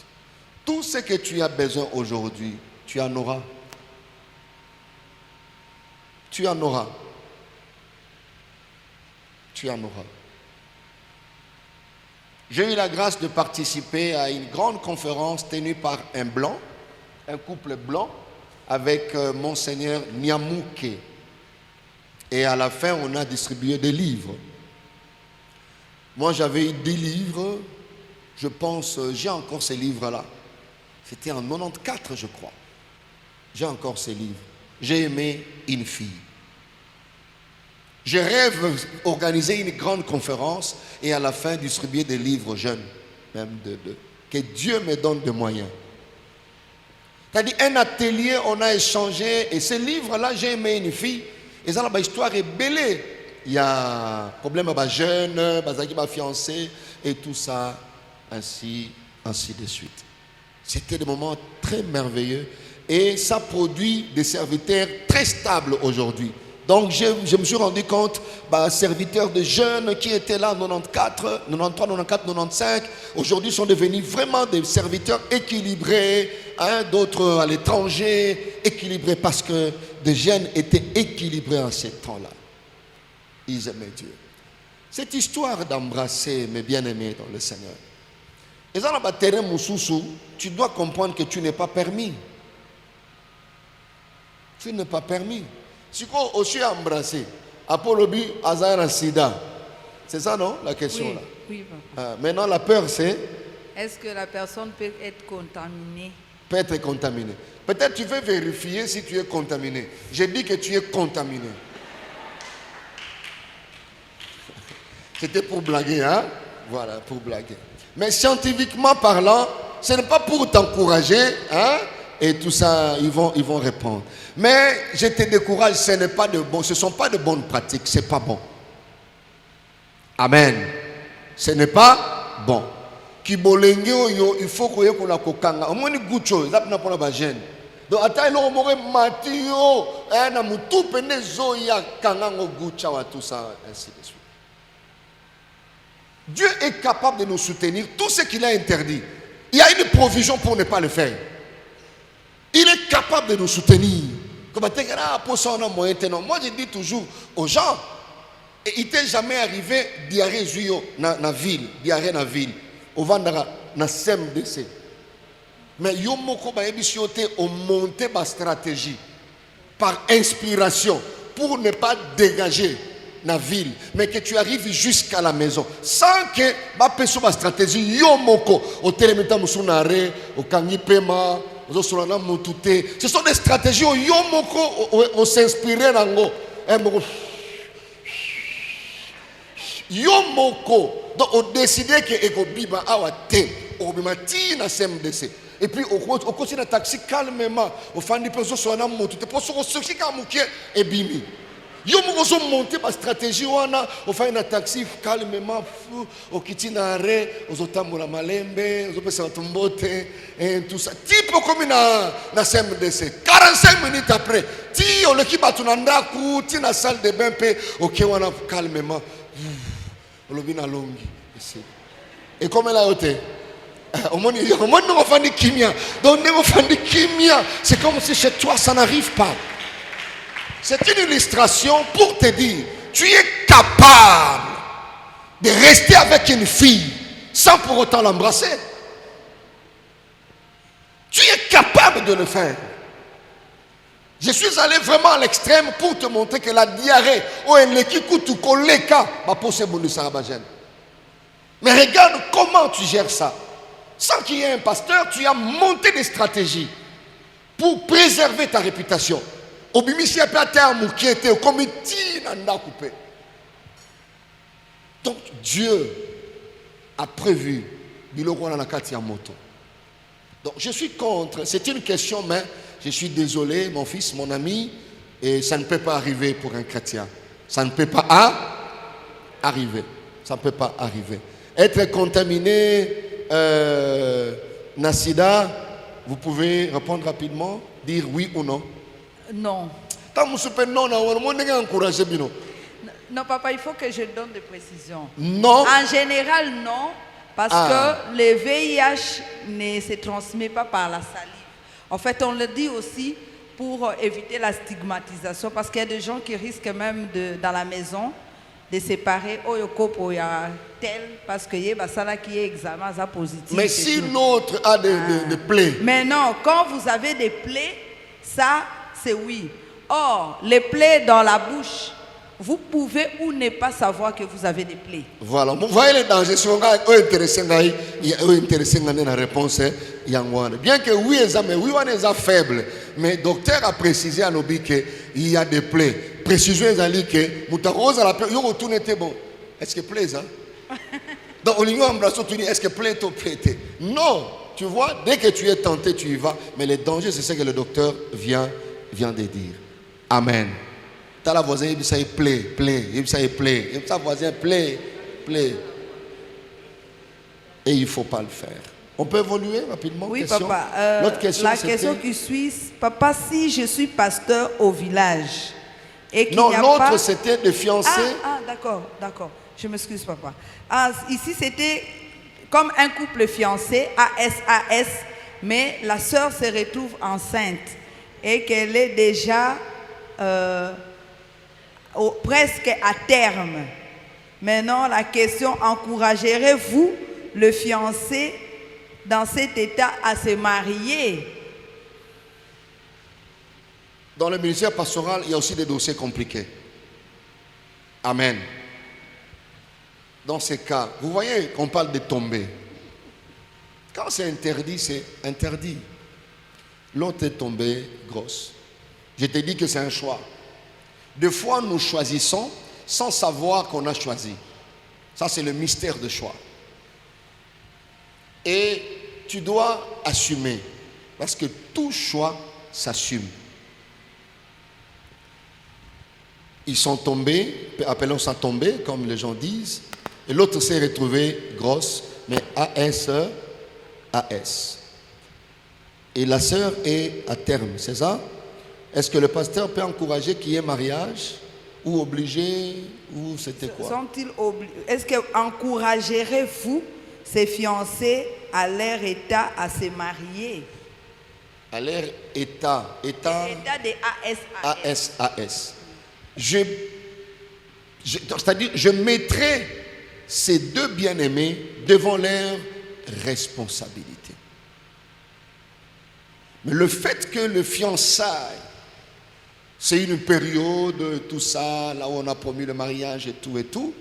Tout ce que tu as besoin aujourd'hui, tu en auras. Tu en auras. Tu en auras. J'ai eu la grâce de participer à une grande conférence tenue par un blanc, un couple blanc, avec Monseigneur Nyamouké. Et à la fin, on a distribué des livres. Moi, j'avais eu 10 livres. Je pense, j'ai encore ces livres-là. C'était en 94, je crois. J'ai encore ces livres. J'ai aimé une fille. Je rêve d'organiser une grande conférence et à la fin distribuer des livres aux jeunes. Même que Dieu me donne des moyens. C'est-à-dire un atelier, on a échangé et ces livres-là, j'ai aimé une fille. Et ça, l'histoire est belle. Il y a un problème avec les jeunes, les fiancés et tout ça, ainsi de suite. C'était des moments très merveilleux et ça produit des serviteurs très stables aujourd'hui. Donc je me suis rendu compte, serviteurs de jeunes qui étaient là en 94, 93, 94, 95, aujourd'hui sont devenus vraiment des serviteurs équilibrés, d'autres à l'étranger, équilibrés parce que des jeunes étaient équilibrés en ces temps-là. Ils aimaient Dieu. Cette histoire d'embrasser mes bien-aimés dans le Seigneur. Et dans le terrain Moussoussou, tu dois comprendre que tu n'es pas permis. Tu n'es pas permis. Si tu as aussi embrassé, Apolobi, Azara, Sida. C'est ça, non, la question là? Oui, papa. Maintenant, la peur, c'est? Est-ce que la personne peut être contaminée? Peut être contaminée. Peut-être tu veux vérifier si tu es contaminé. J'ai dit que tu es contaminé. C'était pour blaguer, hein? Voilà, pour blaguer. Mais scientifiquement parlant, ce n'est pas pour t'encourager, hein? Et tout ça, ils vont répondre. Mais je te décourage, ce n'est pas de bon, ce ne sont pas de bonnes pratiques, c'est pas bon. Amen. Ce n'est pas bon. Il faut qu'on la kokanga. Au moins une goutte chose, ça n'a pas la gêne. Donc attends, il aurait matio, na mutu pene zoya kangango goucha tout ça ainsi de suite. Dieu est capable de nous soutenir tout ce qu'il a interdit. Il y a une provision pour ne pas le faire. Il est capable de nous soutenir. Moi, je dis toujours aux gens, et il t'est jamais arrivé diarrhée dans la ville, diarrhée dans la ville, au Vandara, dans CMDC. Mais yomoko ba ebisiote on monté ma stratégie par inspiration pour ne pas dégager la ville, mais que tu arrives jusqu'à la maison sans que ma peso ma stratégie yomoko au télémeta musunare au kangipema. Ce sont des stratégies où on s'inspire dans Yomoko. Donc on décidait que Ekobiba Awate, Obimati na CMDC. Et puis on continue à taxi calmement. On fait des personnes sur la moto. Pour ce qui est bimi. Yomoko sont montés par stratégie. On fait un taxi calmement. On quitte l'arrêt. On s'entame la malembe. On se tombote. Et tout ça. Type comme na CMDC. 45 minutes après. Ti on le qui bat tout nandaku. Ti na salle de bain. Ok on a calmement. On le vit na longi. Et comme elle a été. Au moins on fait des kimia. Donc on fait des kimia. C'est comme si chez toi ça n'arrive pas. C'est une illustration pour te dire, tu es capable de rester avec une fille sans pour autant l'embrasser. Tu es capable de le faire. Je suis allé vraiment à l'extrême pour te montrer que la diarrhée, mais regarde comment tu gères ça. Sans qu'il y ait un pasteur, tu as monté des stratégies pour préserver ta réputation. Donc Dieu a prévu. Donc je suis contre. C'est une question, mais je suis désolé, mon fils, mon ami. Et ça ne peut pas arriver pour un chrétien. Ça ne peut pas arriver. Ça ne peut pas arriver. Être contaminé, Nassida, vous pouvez répondre rapidement, dire oui ou non. Non. Non, papa, il faut que je donne des précisions. Non. En général, non, parce que le VIH ne se transmet pas par la salive. En fait, on le dit aussi pour éviter la stigmatisation, parce qu'il y a des gens qui risquent même dans la maison de séparer tel parce que y a ça qui est examen ça positif. Mais si l'autre a des plaies. Mais non, quand vous avez des plaies, ça c'est oui. Or, les plaies dans la bouche, vous pouvez ou ne pas savoir que vous avez des plaies. Voilà. Vous voyez les dangers. Si on est intéressé dans la réponse, bien que oui, on est faible, mais le docteur a précisé à nos qu'il y a des plaies. Précision que Moutarosa la plaie, yo tout n'était bon. Est-ce que plaît ça? Donc on embrasse tout est-ce que plaît ou plaît? Non, tu vois, dès que tu es tenté, tu y vas. Mais le danger, c'est ce que le docteur vient de dire. Amen. T'as la voisin, il dit plaît, il dit ça voisin plaît. Et il ne faut pas le faire. On peut évoluer rapidement? Oui, question. papa. L'autre question, la question qui suit, papa, si je suis pasteur au village et qu'il non, n'y a l'autre pas... c'était de fiancé. D'accord. Je m'excuse, papa. Ici, c'était comme un couple fiancé, ASAS, mais la sœur se retrouve enceinte et qu'elle est déjà presque à terme. Maintenant, la question, encouragerez-vous le fiancé dans cet état à se marier? Dans le ministère pastoral, il y a aussi des dossiers compliqués. Amen. Dans ces cas, vous voyez qu'on parle de tomber. Quand c'est interdit, c'est interdit. L'autre est tombée grosse. Je te dis que c'est un choix. Des fois, nous choisissons sans savoir qu'on a choisi. Ça, c'est le mystère de choix. Et tu dois assumer. Parce que tout choix s'assume. Ils sont tombés, appelons ça tomber, comme les gens disent. Et l'autre s'est retrouvé grosse, mais AS. Et la sœur est à terme, c'est ça? Est-ce que le pasteur peut encourager qu'il y ait mariage? Ou obliger? Ou c'était quoi? Sont-ils obligés? Est-ce que encouragerez-vous ces fiancés à leur état à se marier? À leur état. État de ASAS. C'est-à-dire, je mettrai ces deux bien-aimés devant leurs responsabilités. Mais le fait que le fiançailles, c'est une période, tout ça, là où on a promis le mariage et tout,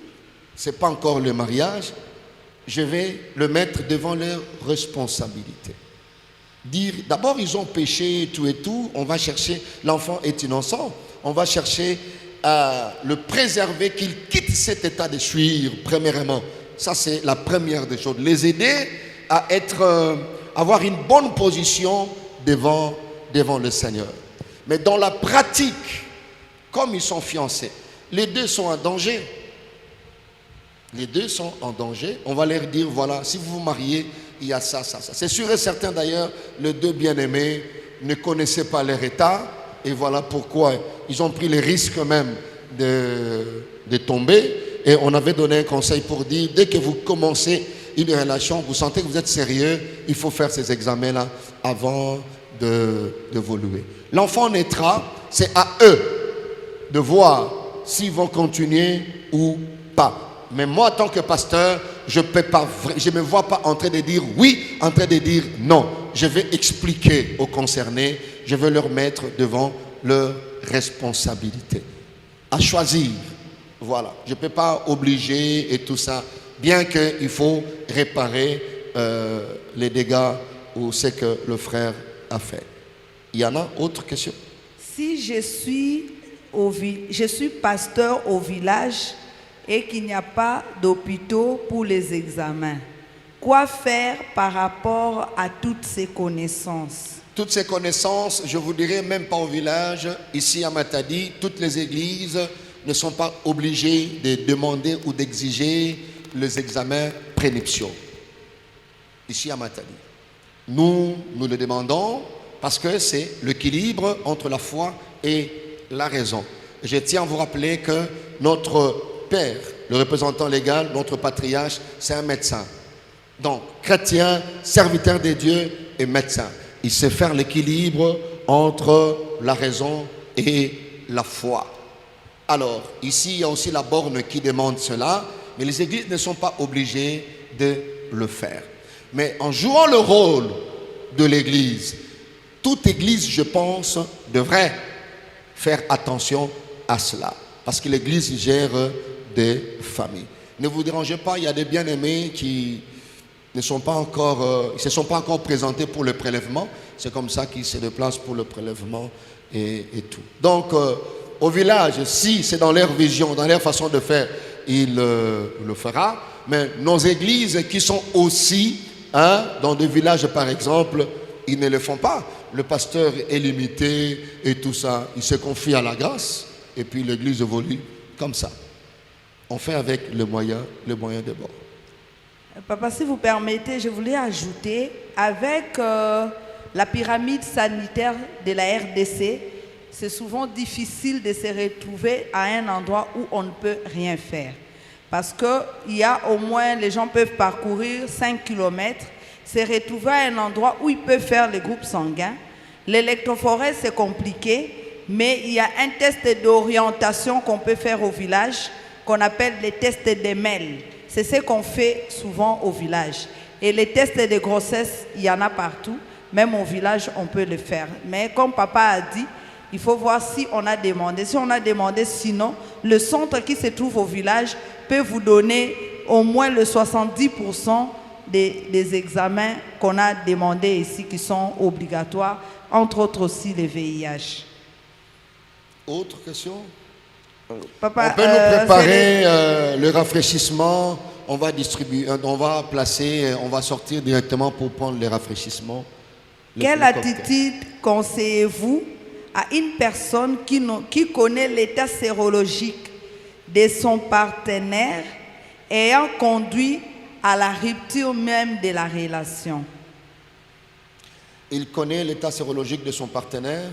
c'est pas encore le mariage, je vais le mettre devant leurs responsabilités. Dire, d'abord ils ont péché et tout, on va chercher, l'enfant est innocent, on va chercher à le préserver, qu'il quitte cet état de suivre, premièrement. Ça, c'est la première des choses. Les aider à avoir une bonne position devant le Seigneur. Mais dans la pratique, comme ils sont fiancés, les deux sont en danger. Les deux sont en danger. On va leur dire, voilà, si vous vous mariez, il y a ça. C'est sûr et certain d'ailleurs, les deux bien-aimés ne connaissaient pas leur état. Et voilà pourquoi ils ont pris le risque même de tomber. Et on avait donné un conseil pour dire, dès que vous commencez une relation, vous sentez que vous êtes sérieux, il faut faire ces examens-là avant d'évoluer. L'enfant naîtra, c'est à eux de voir s'ils vont continuer ou pas. Mais moi, en tant que pasteur, je ne me vois pas en train de dire oui, en train de dire non. Je vais expliquer aux concernés, je vais leur mettre devant leurs responsabilités. À choisir, voilà. Je ne peux pas obliger et tout ça, bien qu'il faut réparer les dégâts ou ce que le frère a fait. Il y en a autre question? Si je suis pasteur au village et qu'il n'y a pas d'hôpitaux pour les examens, quoi faire par rapport à toutes ces connaissances? toutes ces connaissances, je vous dirais même pas au village, ici à Matadi, toutes les églises ne sont pas obligées de demander ou d'exiger les examens prénuptiaux. Ici à Matadi. Nous le demandons parce que c'est l'équilibre entre la foi et la raison. Je tiens à vous rappeler que notre père, le représentant légal, notre patriarche, c'est un médecin. Donc, chrétien, serviteur de Dieu et médecin. Il sait faire l'équilibre entre la raison et la foi. Alors, ici, il y a aussi la borne qui demande cela, mais les églises ne sont pas obligées de le faire. Mais en jouant le rôle de l'église, toute église, je pense, devrait faire attention à cela. Parce que l'église gère des familles. Ne vous dérangez pas, il y a des bien-aimés qui ne sont pas encore, ils se sont pas encore présentés pour le prélèvement. C'est comme ça qu'ils se déplacent pour le prélèvement et tout. Donc, au village, si c'est dans leur vision, dans leur façon de faire, il le fera. Mais nos églises qui sont aussi, dans des villages par exemple, ils ne le font pas. Le pasteur est limité et tout ça. Il se confie à la grâce et puis l'église évolue comme ça. On fait avec le moyen de bord. Papa, si vous permettez, je voulais ajouter, avec la pyramide sanitaire de la RDC, c'est souvent difficile de se retrouver à un endroit où on ne peut rien faire. Parce qu'il y a au moins, les gens peuvent parcourir 5 km, se retrouver à un endroit où ils peuvent faire les groupes sanguins. L'électrophorèse, c'est compliqué, mais il y a un test d'orientation qu'on peut faire au village, qu'on appelle les tests des MEL. C'est ce qu'on fait souvent au village. Et les tests de grossesse, il y en a partout. Même au village, on peut le faire. Mais comme papa a dit, il faut voir si on a demandé. Si on a demandé, sinon, le centre qui se trouve au village peut vous donner au moins le 70% des examens qu'on a demandés ici, qui sont obligatoires, entre autres aussi les VIH. Autre question? Papa, on peut nous préparer le rafraîchissement, on va distribuer, on va placer, on va sortir directement pour prendre les rafraîchissements. Quelle attitude conseillez-vous à une personne qui connaît l'état sérologique de son partenaire ayant conduit à la rupture même de la relation? Il connaît l'état sérologique de son partenaire.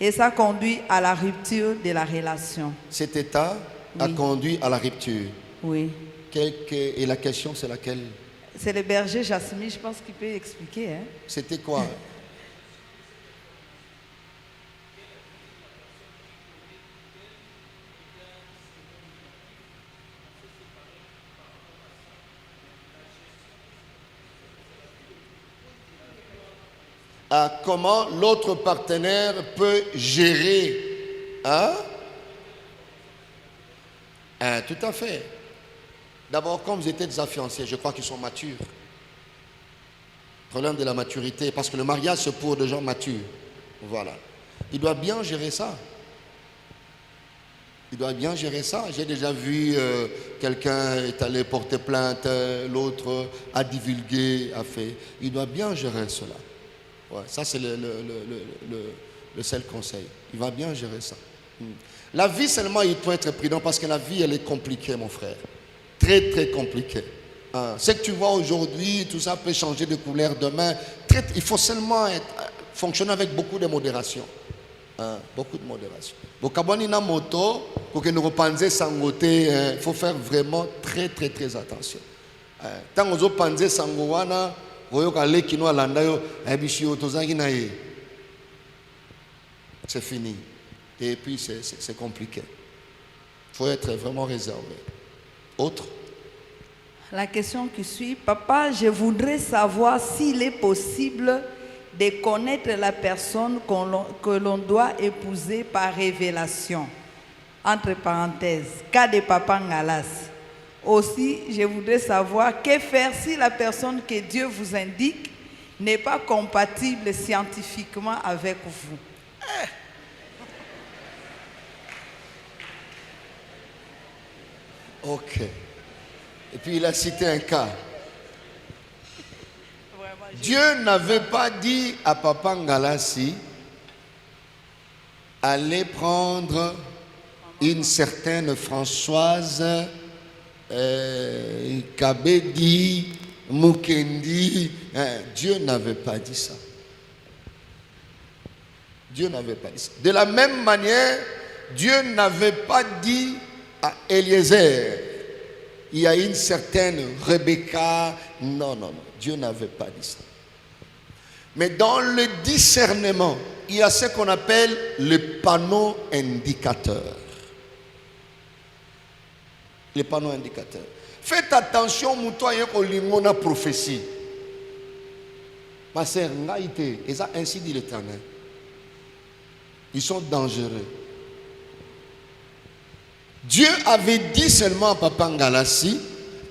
Et ça conduit à la rupture de la relation. Cet état a conduit à la rupture. Oui. Et la question, c'est laquelle? C'est le berger Jasmine, je pense qu'il peut expliquer. Hein? C'était quoi? Comment l'autre partenaire peut gérer. Tout à fait. D'abord, comme vous étiez déjà fiancés, je crois qu'ils sont matures. Problème de la maturité, parce que le mariage, c'est pour des gens matures. Voilà. Il doit bien gérer ça. Il doit bien gérer ça. J'ai déjà vu quelqu'un est allé porter plainte, l'autre a divulgué, a fait. Il doit bien gérer cela. Ouais, ça, c'est le seul conseil. Il va bien gérer ça. La vie, seulement, il faut être prudent parce que la vie, elle est compliquée, mon frère. Très, très compliquée. Ce que tu vois aujourd'hui, tout ça peut changer de couleur demain. Il faut seulement fonctionner avec beaucoup de modération. Beaucoup de modération. Il faut faire vraiment très, très, très attention. Tant que c'est fini. Et puis c'est compliqué. Il faut être vraiment réservé. Autre? La question qui suit, papa, je voudrais savoir s'il est possible de connaître la personne que l'on doit épouser par révélation. Entre parenthèses, cas de papa Ngalas. Aussi, je voudrais savoir que faire si la personne que Dieu vous indique n'est pas compatible scientifiquement avec vous. Ok. Et puis il a cité un cas. Dieu n'avait pas dit à Papa Ngalassi, allez prendre une certaine Françoise Kabedi, Mukendi. Dieu n'avait pas dit ça. Dieu n'avait pas dit ça. De la même manière, Dieu n'avait pas dit à Eliezer, il y a une certaine Rebecca. Non, non, non. Dieu n'avait pas dit ça. Mais dans le discernement, il y a ce qu'on appelle le panneau indicateur. Les panneaux indicateurs. Faites attention, moutoyen qu'on a prophétie. Ma sœur, naïté, et ça ainsi dit l'Éternel. Ils sont dangereux. Dieu avait dit seulement à Papa Ngalassi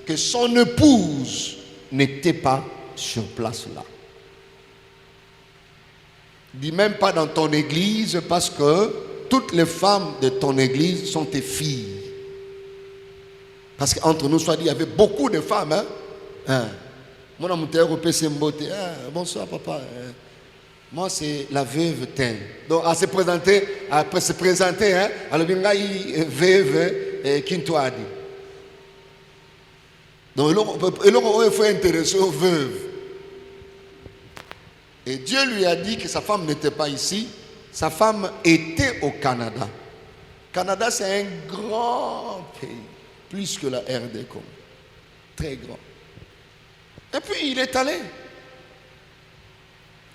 que son épouse n'était pas sur place là. Dis même pas dans ton église parce que toutes les femmes de ton église sont tes filles. Parce qu'entre nous, soit dit, il y avait beaucoup de femmes. Mon amour, bonsoir papa. Moi, c'est la veuve Ten. Donc, à se présenter, après se présenter, elle a dit veuve Kintoadi. Donc, il faut intéresser aux veuves. Et Dieu lui a dit que sa femme n'était pas ici. Sa femme était au Canada. Le Canada, c'est un grand pays. Plus que la RD Congo. Très grand. Et puis, il est allé.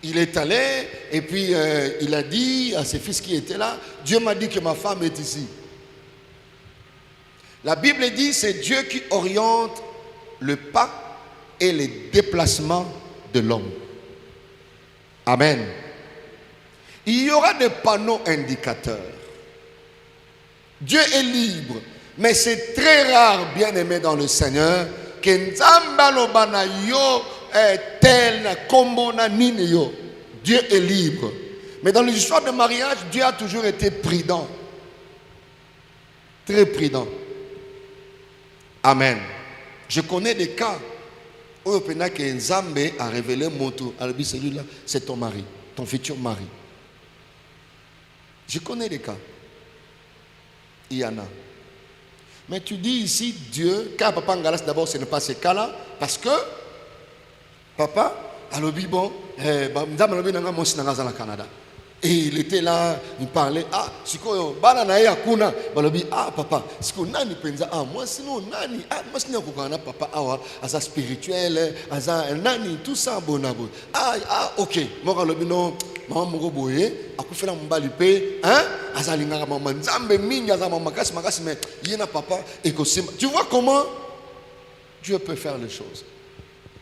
Il est allé et puis il a dit à ses fils qui étaient là, Dieu m'a dit que ma femme est ici. La Bible dit c'est Dieu qui oriente le pas et les déplacements de l'homme. Amen. Il y aura des panneaux indicateurs. Dieu est libre, mais c'est très rare, bien aimé dans le Seigneur, que Nzambalobana yo Dieu est libre. Mais dans l'histoire de mariage, Dieu a toujours été prudent. Très prudent. Amen. Je connais des cas où Nzambe a révélé mon tour. Alors, celui-là, c'est ton mari, ton futur mari. Je connais des cas. Il y en a. Mais tu dis ici, Dieu, car Papa Ngalas, d'abord, ce n'est pas ce cas-là, parce que Papa, alors bon, Canada. Et il était là, il parlait, c'est quoi, papa, c'est quoi, nani penza, moi sinon, nani, moi sinon, papa, asa spirituel, asa nani, tout ça, bon, ok, moi, non, maman, mon boye, a fait la mbalipe, asa lingara, maman, nzambe, mingi, asa mamakasi, mais yena papa, et tu vois comment Dieu peut faire les choses.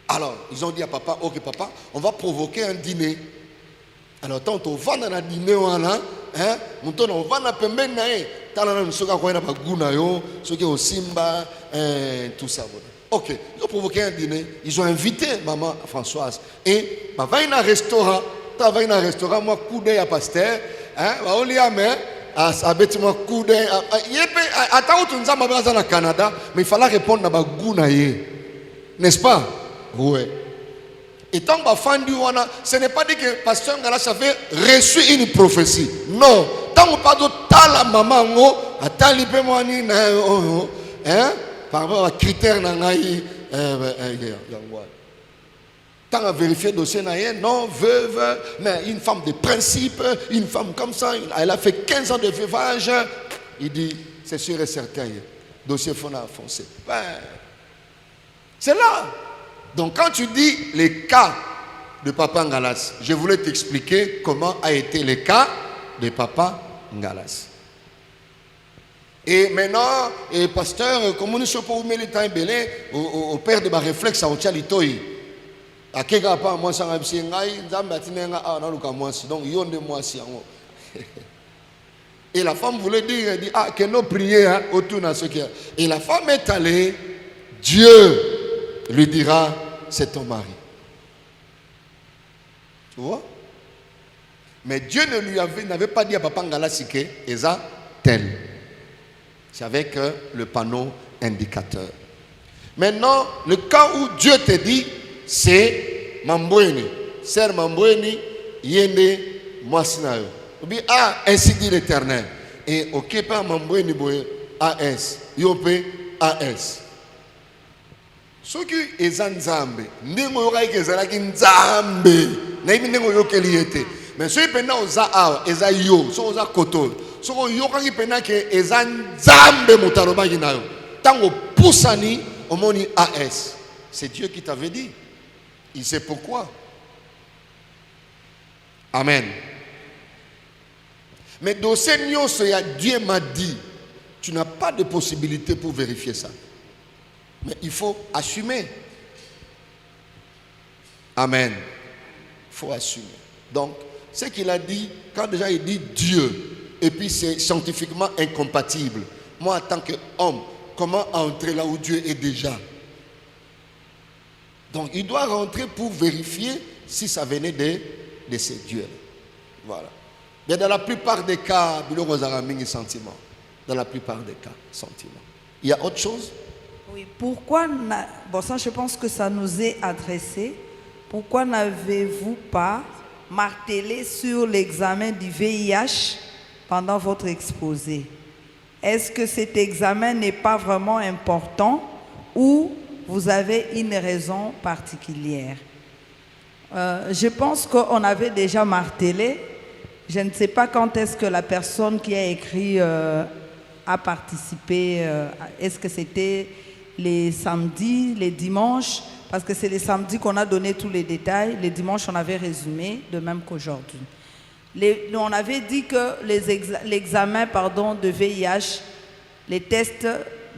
Alors, ils ont dit à papa, ok papa, on va provoquer un dîner. Alors, tant qu'on va dans un dîner, on va dans pembeni, tout ça. Ok, ils ont provoqué un dîner. Ils ont invité maman Françoise. Et il va dans un restaurant. Moi, coup d'œil à pasteur. On lui a mis un coup d'œil. Au Canada, mais il fallait répondre à Gounaye. N'est-ce pas? Oui. Et tant que ce n'est pas dit que pasteur Ngalas avait reçu une prophétie. Non. Tant que pas de la maman, par rapport à critères, tant à vérifier le dossier, non, veuve, mais une femme de principe, une femme comme ça, elle a fait 15 ans de veuvage. Il dit, c'est sûr et certain, dossier foncé. C'est là. Donc quand tu dis les cas de Papa Ngalas, je voulais t'expliquer comment a été le cas de Papa Ngalas. Et maintenant, et pasteur, comme nous sommes pour le temps belé, au père de ma réflexe à Ochalitoy. À quel pas moi ça m'a dit donc yon de moi si et la femme voulait dire, elle dit que nos prières autour de ce qui est. Et la femme est allée, Dieu lui dira, c'est ton mari. Tu vois? Mais Dieu n'avait pas dit à Papa Ngalas que Eza tel. C'est avec le panneau indicateur. Maintenant, le cas où Dieu te dit, c'est Mambweni, sœur Mambweni, yende mwasinayo. Obi ah ainsi dit l'Éternel. Et ok pas Mambweni boye AS, yope AS. Ce qui est Nzambe, ndingo yoka ezalaki Nzambe, na ibi ndingo yokeli ete. Mais ceux qui oza awa, eza yo, so oza koto, so yoka ki pena ke eza Nzambe mutaloba ginayo. Tango poussani omoni AS. C'est Dieu qui t'avait dit. Il sait pourquoi. Amen. Mais dans ces nuances, Dieu m'a dit, tu n'as pas de possibilité pour vérifier ça. Mais il faut assumer. Amen. Il faut assumer. Donc, ce qu'il a dit, quand déjà il dit Dieu, et puis c'est scientifiquement incompatible. Moi, en tant qu'homme, comment entrer là où Dieu est déjà? Donc, il doit rentrer pour vérifier si ça venait de ces dieux. Voilà. Mais dans la plupart des cas, sentiment. Dans la plupart des cas, sentiment. Il y a autre chose? Oui, pourquoi, bon ça je pense que ça nous est adressé, pourquoi n'avez-vous pas martelé sur l'examen du VIH pendant votre exposé? Est-ce que cet examen n'est pas vraiment important ou vous avez une raison particulière? Je pense qu'on avait déjà martelé. Je ne sais pas quand est-ce que la personne qui a écrit a participé. Est-ce que c'était les samedis, les dimanches? Parce que c'est les samedis qu'on a donné tous les détails. Les dimanches, on avait résumé, de même qu'aujourd'hui. On avait dit que l'examen de VIH, les tests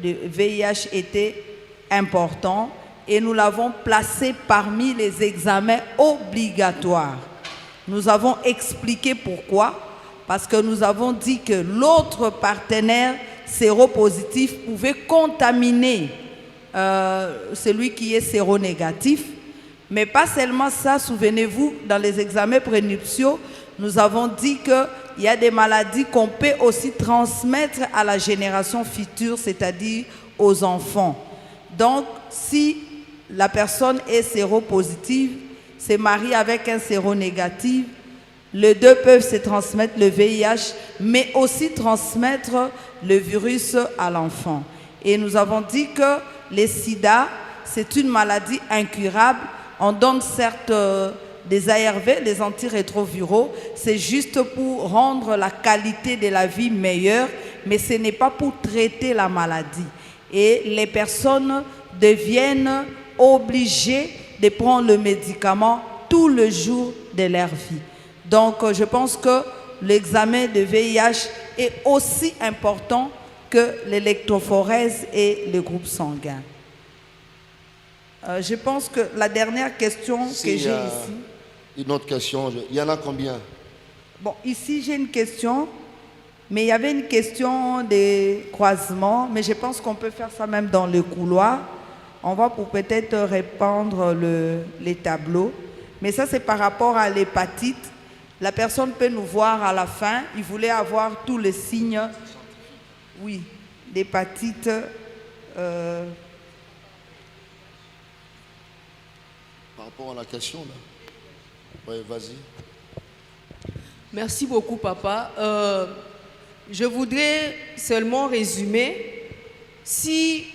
de VIH étaient importants et nous l'avons placé parmi les examens obligatoires. Nous avons expliqué pourquoi, parce que nous avons dit que l'autre partenaire séropositif pouvait contaminer celui qui est séronégatif. Mais pas seulement ça, souvenez-vous, dans les examens prénuptiaux, nous avons dit qu'il y a des maladies qu'on peut aussi transmettre à la génération future, c'est-à-dire aux enfants. Donc, si la personne est séropositive, se marie avec un séronégatif, les deux peuvent se transmettre le VIH, mais aussi transmettre le virus à l'enfant. Et nous avons dit que les sida, c'est une maladie incurable. On donne certes des ARV, les antirétroviraux, c'est juste pour rendre la qualité de la vie meilleure, mais ce n'est pas pour traiter la maladie. Et les personnes deviennent obligées de prendre le médicament tout le jour de leur vie. Donc, je pense que l'examen de VIH est aussi important que l'électrophorèse et le groupe sanguin. Je pense que la dernière question que j'ai ici... Une autre question, il y en a combien? Bon, ici j'ai une question, mais il y avait une question de croisement, mais je pense qu'on peut faire ça même dans le couloir. On va pour peut-être répandre les tableaux. Mais ça, c'est par rapport à l'hépatite. La personne peut nous voir à la fin. Il voulait avoir tous les signes, oui, d'hépatite. Par rapport à la question, là. Oui, vas-y. Merci beaucoup, papa. Je voudrais seulement résumer. Si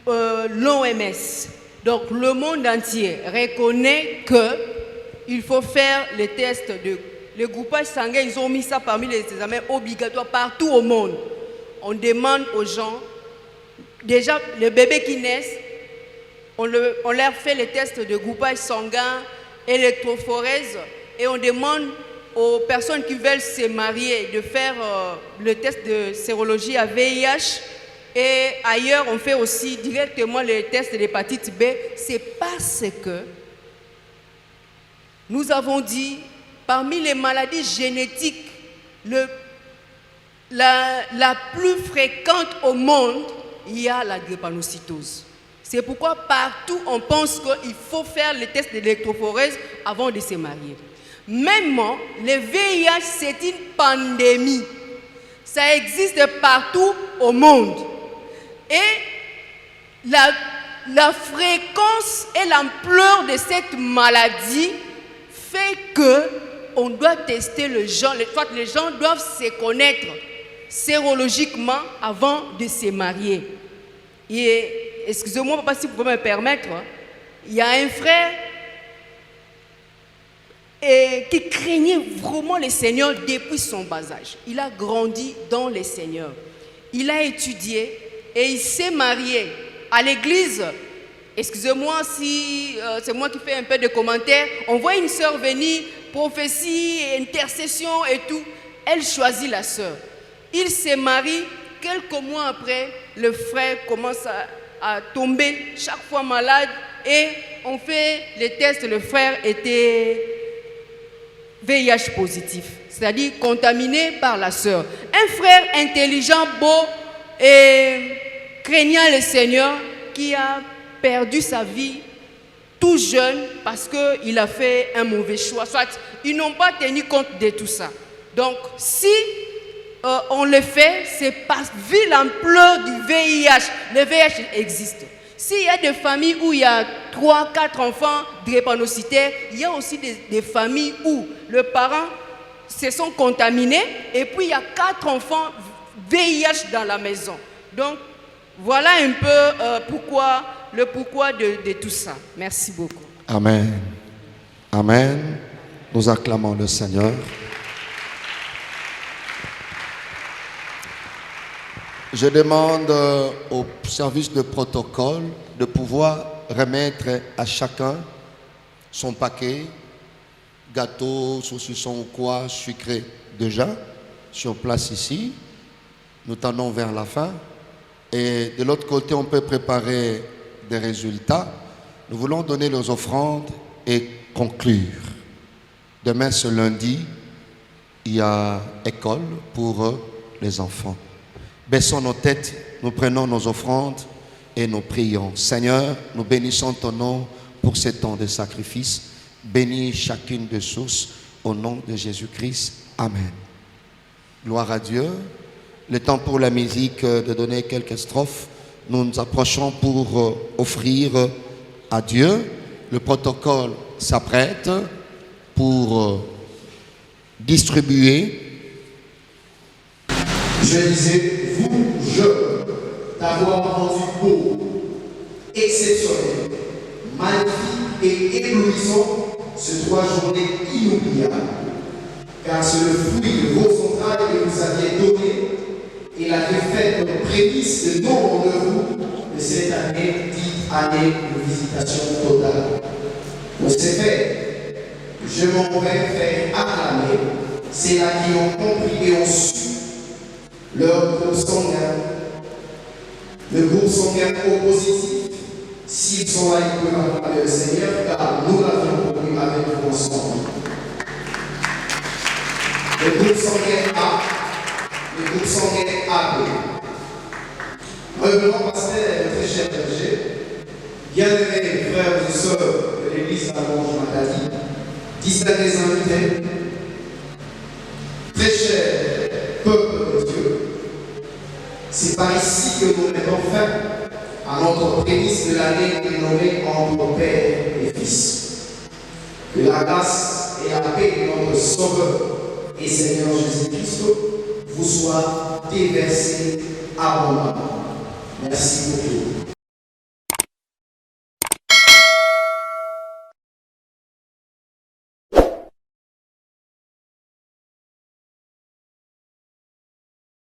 l'OMS, donc le monde entier, reconnaît qu'il faut faire les tests le groupage sanguin, ils ont mis ça parmi les examens obligatoires partout au monde. On demande aux gens, déjà les bébés qui naissent, on leur fait les tests de groupage sanguin, électrophorèse, et on demande aux personnes qui veulent se marier de faire le test de sérologie à VIH. Et ailleurs, on fait aussi directement les tests de l'hépatite B. C'est parce que nous avons dit, parmi les maladies génétiques, la plus fréquente au monde, il y a la drépanocytose. C'est pourquoi partout, on pense qu'il faut faire les tests de l'électrophorèse avant de se marier. Même le VIH, c'est une pandémie. Ça existe partout au monde. Et la fréquence et l'ampleur de cette maladie fait que on doit tester les gens doivent se connaître sérologiquement avant de se marier. Et excusez-moi papa, si vous pouvez me permettre, il y a un frère qui craignait vraiment le Seigneur depuis son bas âge. Il a grandi dans le Seigneur. Il a étudié et il s'est marié à l'église. Excusez-moi si c'est moi qui fais un peu de commentaires. On voit une sœur venir, prophétie, intercession et tout. Elle choisit la sœur. Il se marie. Quelques mois après, le frère commence à tomber chaque fois malade. Et on fait les tests. Le frère était VIH positif, c'est-à-dire contaminé par la sœur. Un frère intelligent, beau et craignant le Seigneur qui a perdu sa vie tout jeune parce qu'il a fait un mauvais choix. Soit ils n'ont pas tenu compte de tout ça. Donc si on le fait, c'est parce que vu l'ampleur du VIH, le VIH existe. S'il y a des familles où il y a 3, 4 enfants drépanocytaires, il y a aussi des familles où les parents se sont contaminés et puis il y a 4 enfants VIH dans la maison. Donc, voilà un peu le pourquoi de tout ça. Merci beaucoup. Amen. Amen. Nous acclamons le Seigneur. Je demande au service de protocole de pouvoir remettre à chacun son paquet, gâteau, saucisson ou quoi, sucré déjà, sur place ici. Nous tendons vers la fin. Et de l'autre côté, on peut préparer des résultats. Nous voulons donner les offrandes et conclure. Demain, ce lundi, il y a école pour les enfants. Baissons nos têtes, nous prenons nos offrandes et nous prions. Seigneur, nous bénissons ton nom pour ce temps de sacrifice. Bénis chacune des sources au nom de Jésus-Christ. Amen. Gloire à Dieu. Le temps pour la musique de donner quelques strophes. Nous nous approchons pour offrir à Dieu. Le protocole s'apprête pour distribuer. Je disais, vous, jeunes, d'avoir rendu beau, exceptionnel, magnifique et éblouissant ces 3 journées inoubliables. Car c'est le fruit de vos entrailles que vous aviez donné et l'avez fait comme prémisse de nombre de vous de cette année, dite année de visitation totale. Pour ce fait, je m'en vais faire acclamer ceux-là qui ont compris et ont su leur groupe sanguin, le groupe sanguin au positif, s'ils sont là, ils peuvent acclamer le Seigneur, car nous l'avions compris avec vous ensemble. Le groupe sanguin A, le groupe sanguin AB. Revenons pasteur, très cher berger, bien-aimés frères et sœurs de l'église d'Avange Matadi, distingués invités, très cher peuple de Dieu, c'est par ici que nous mettons fin à notre prémisse de l'année dénommée entre Père et Fils. Que la grâce et la paix de notre Sauveur et Seigneur Jésus-Christ vous soient déversées abondamment. Merci beaucoup.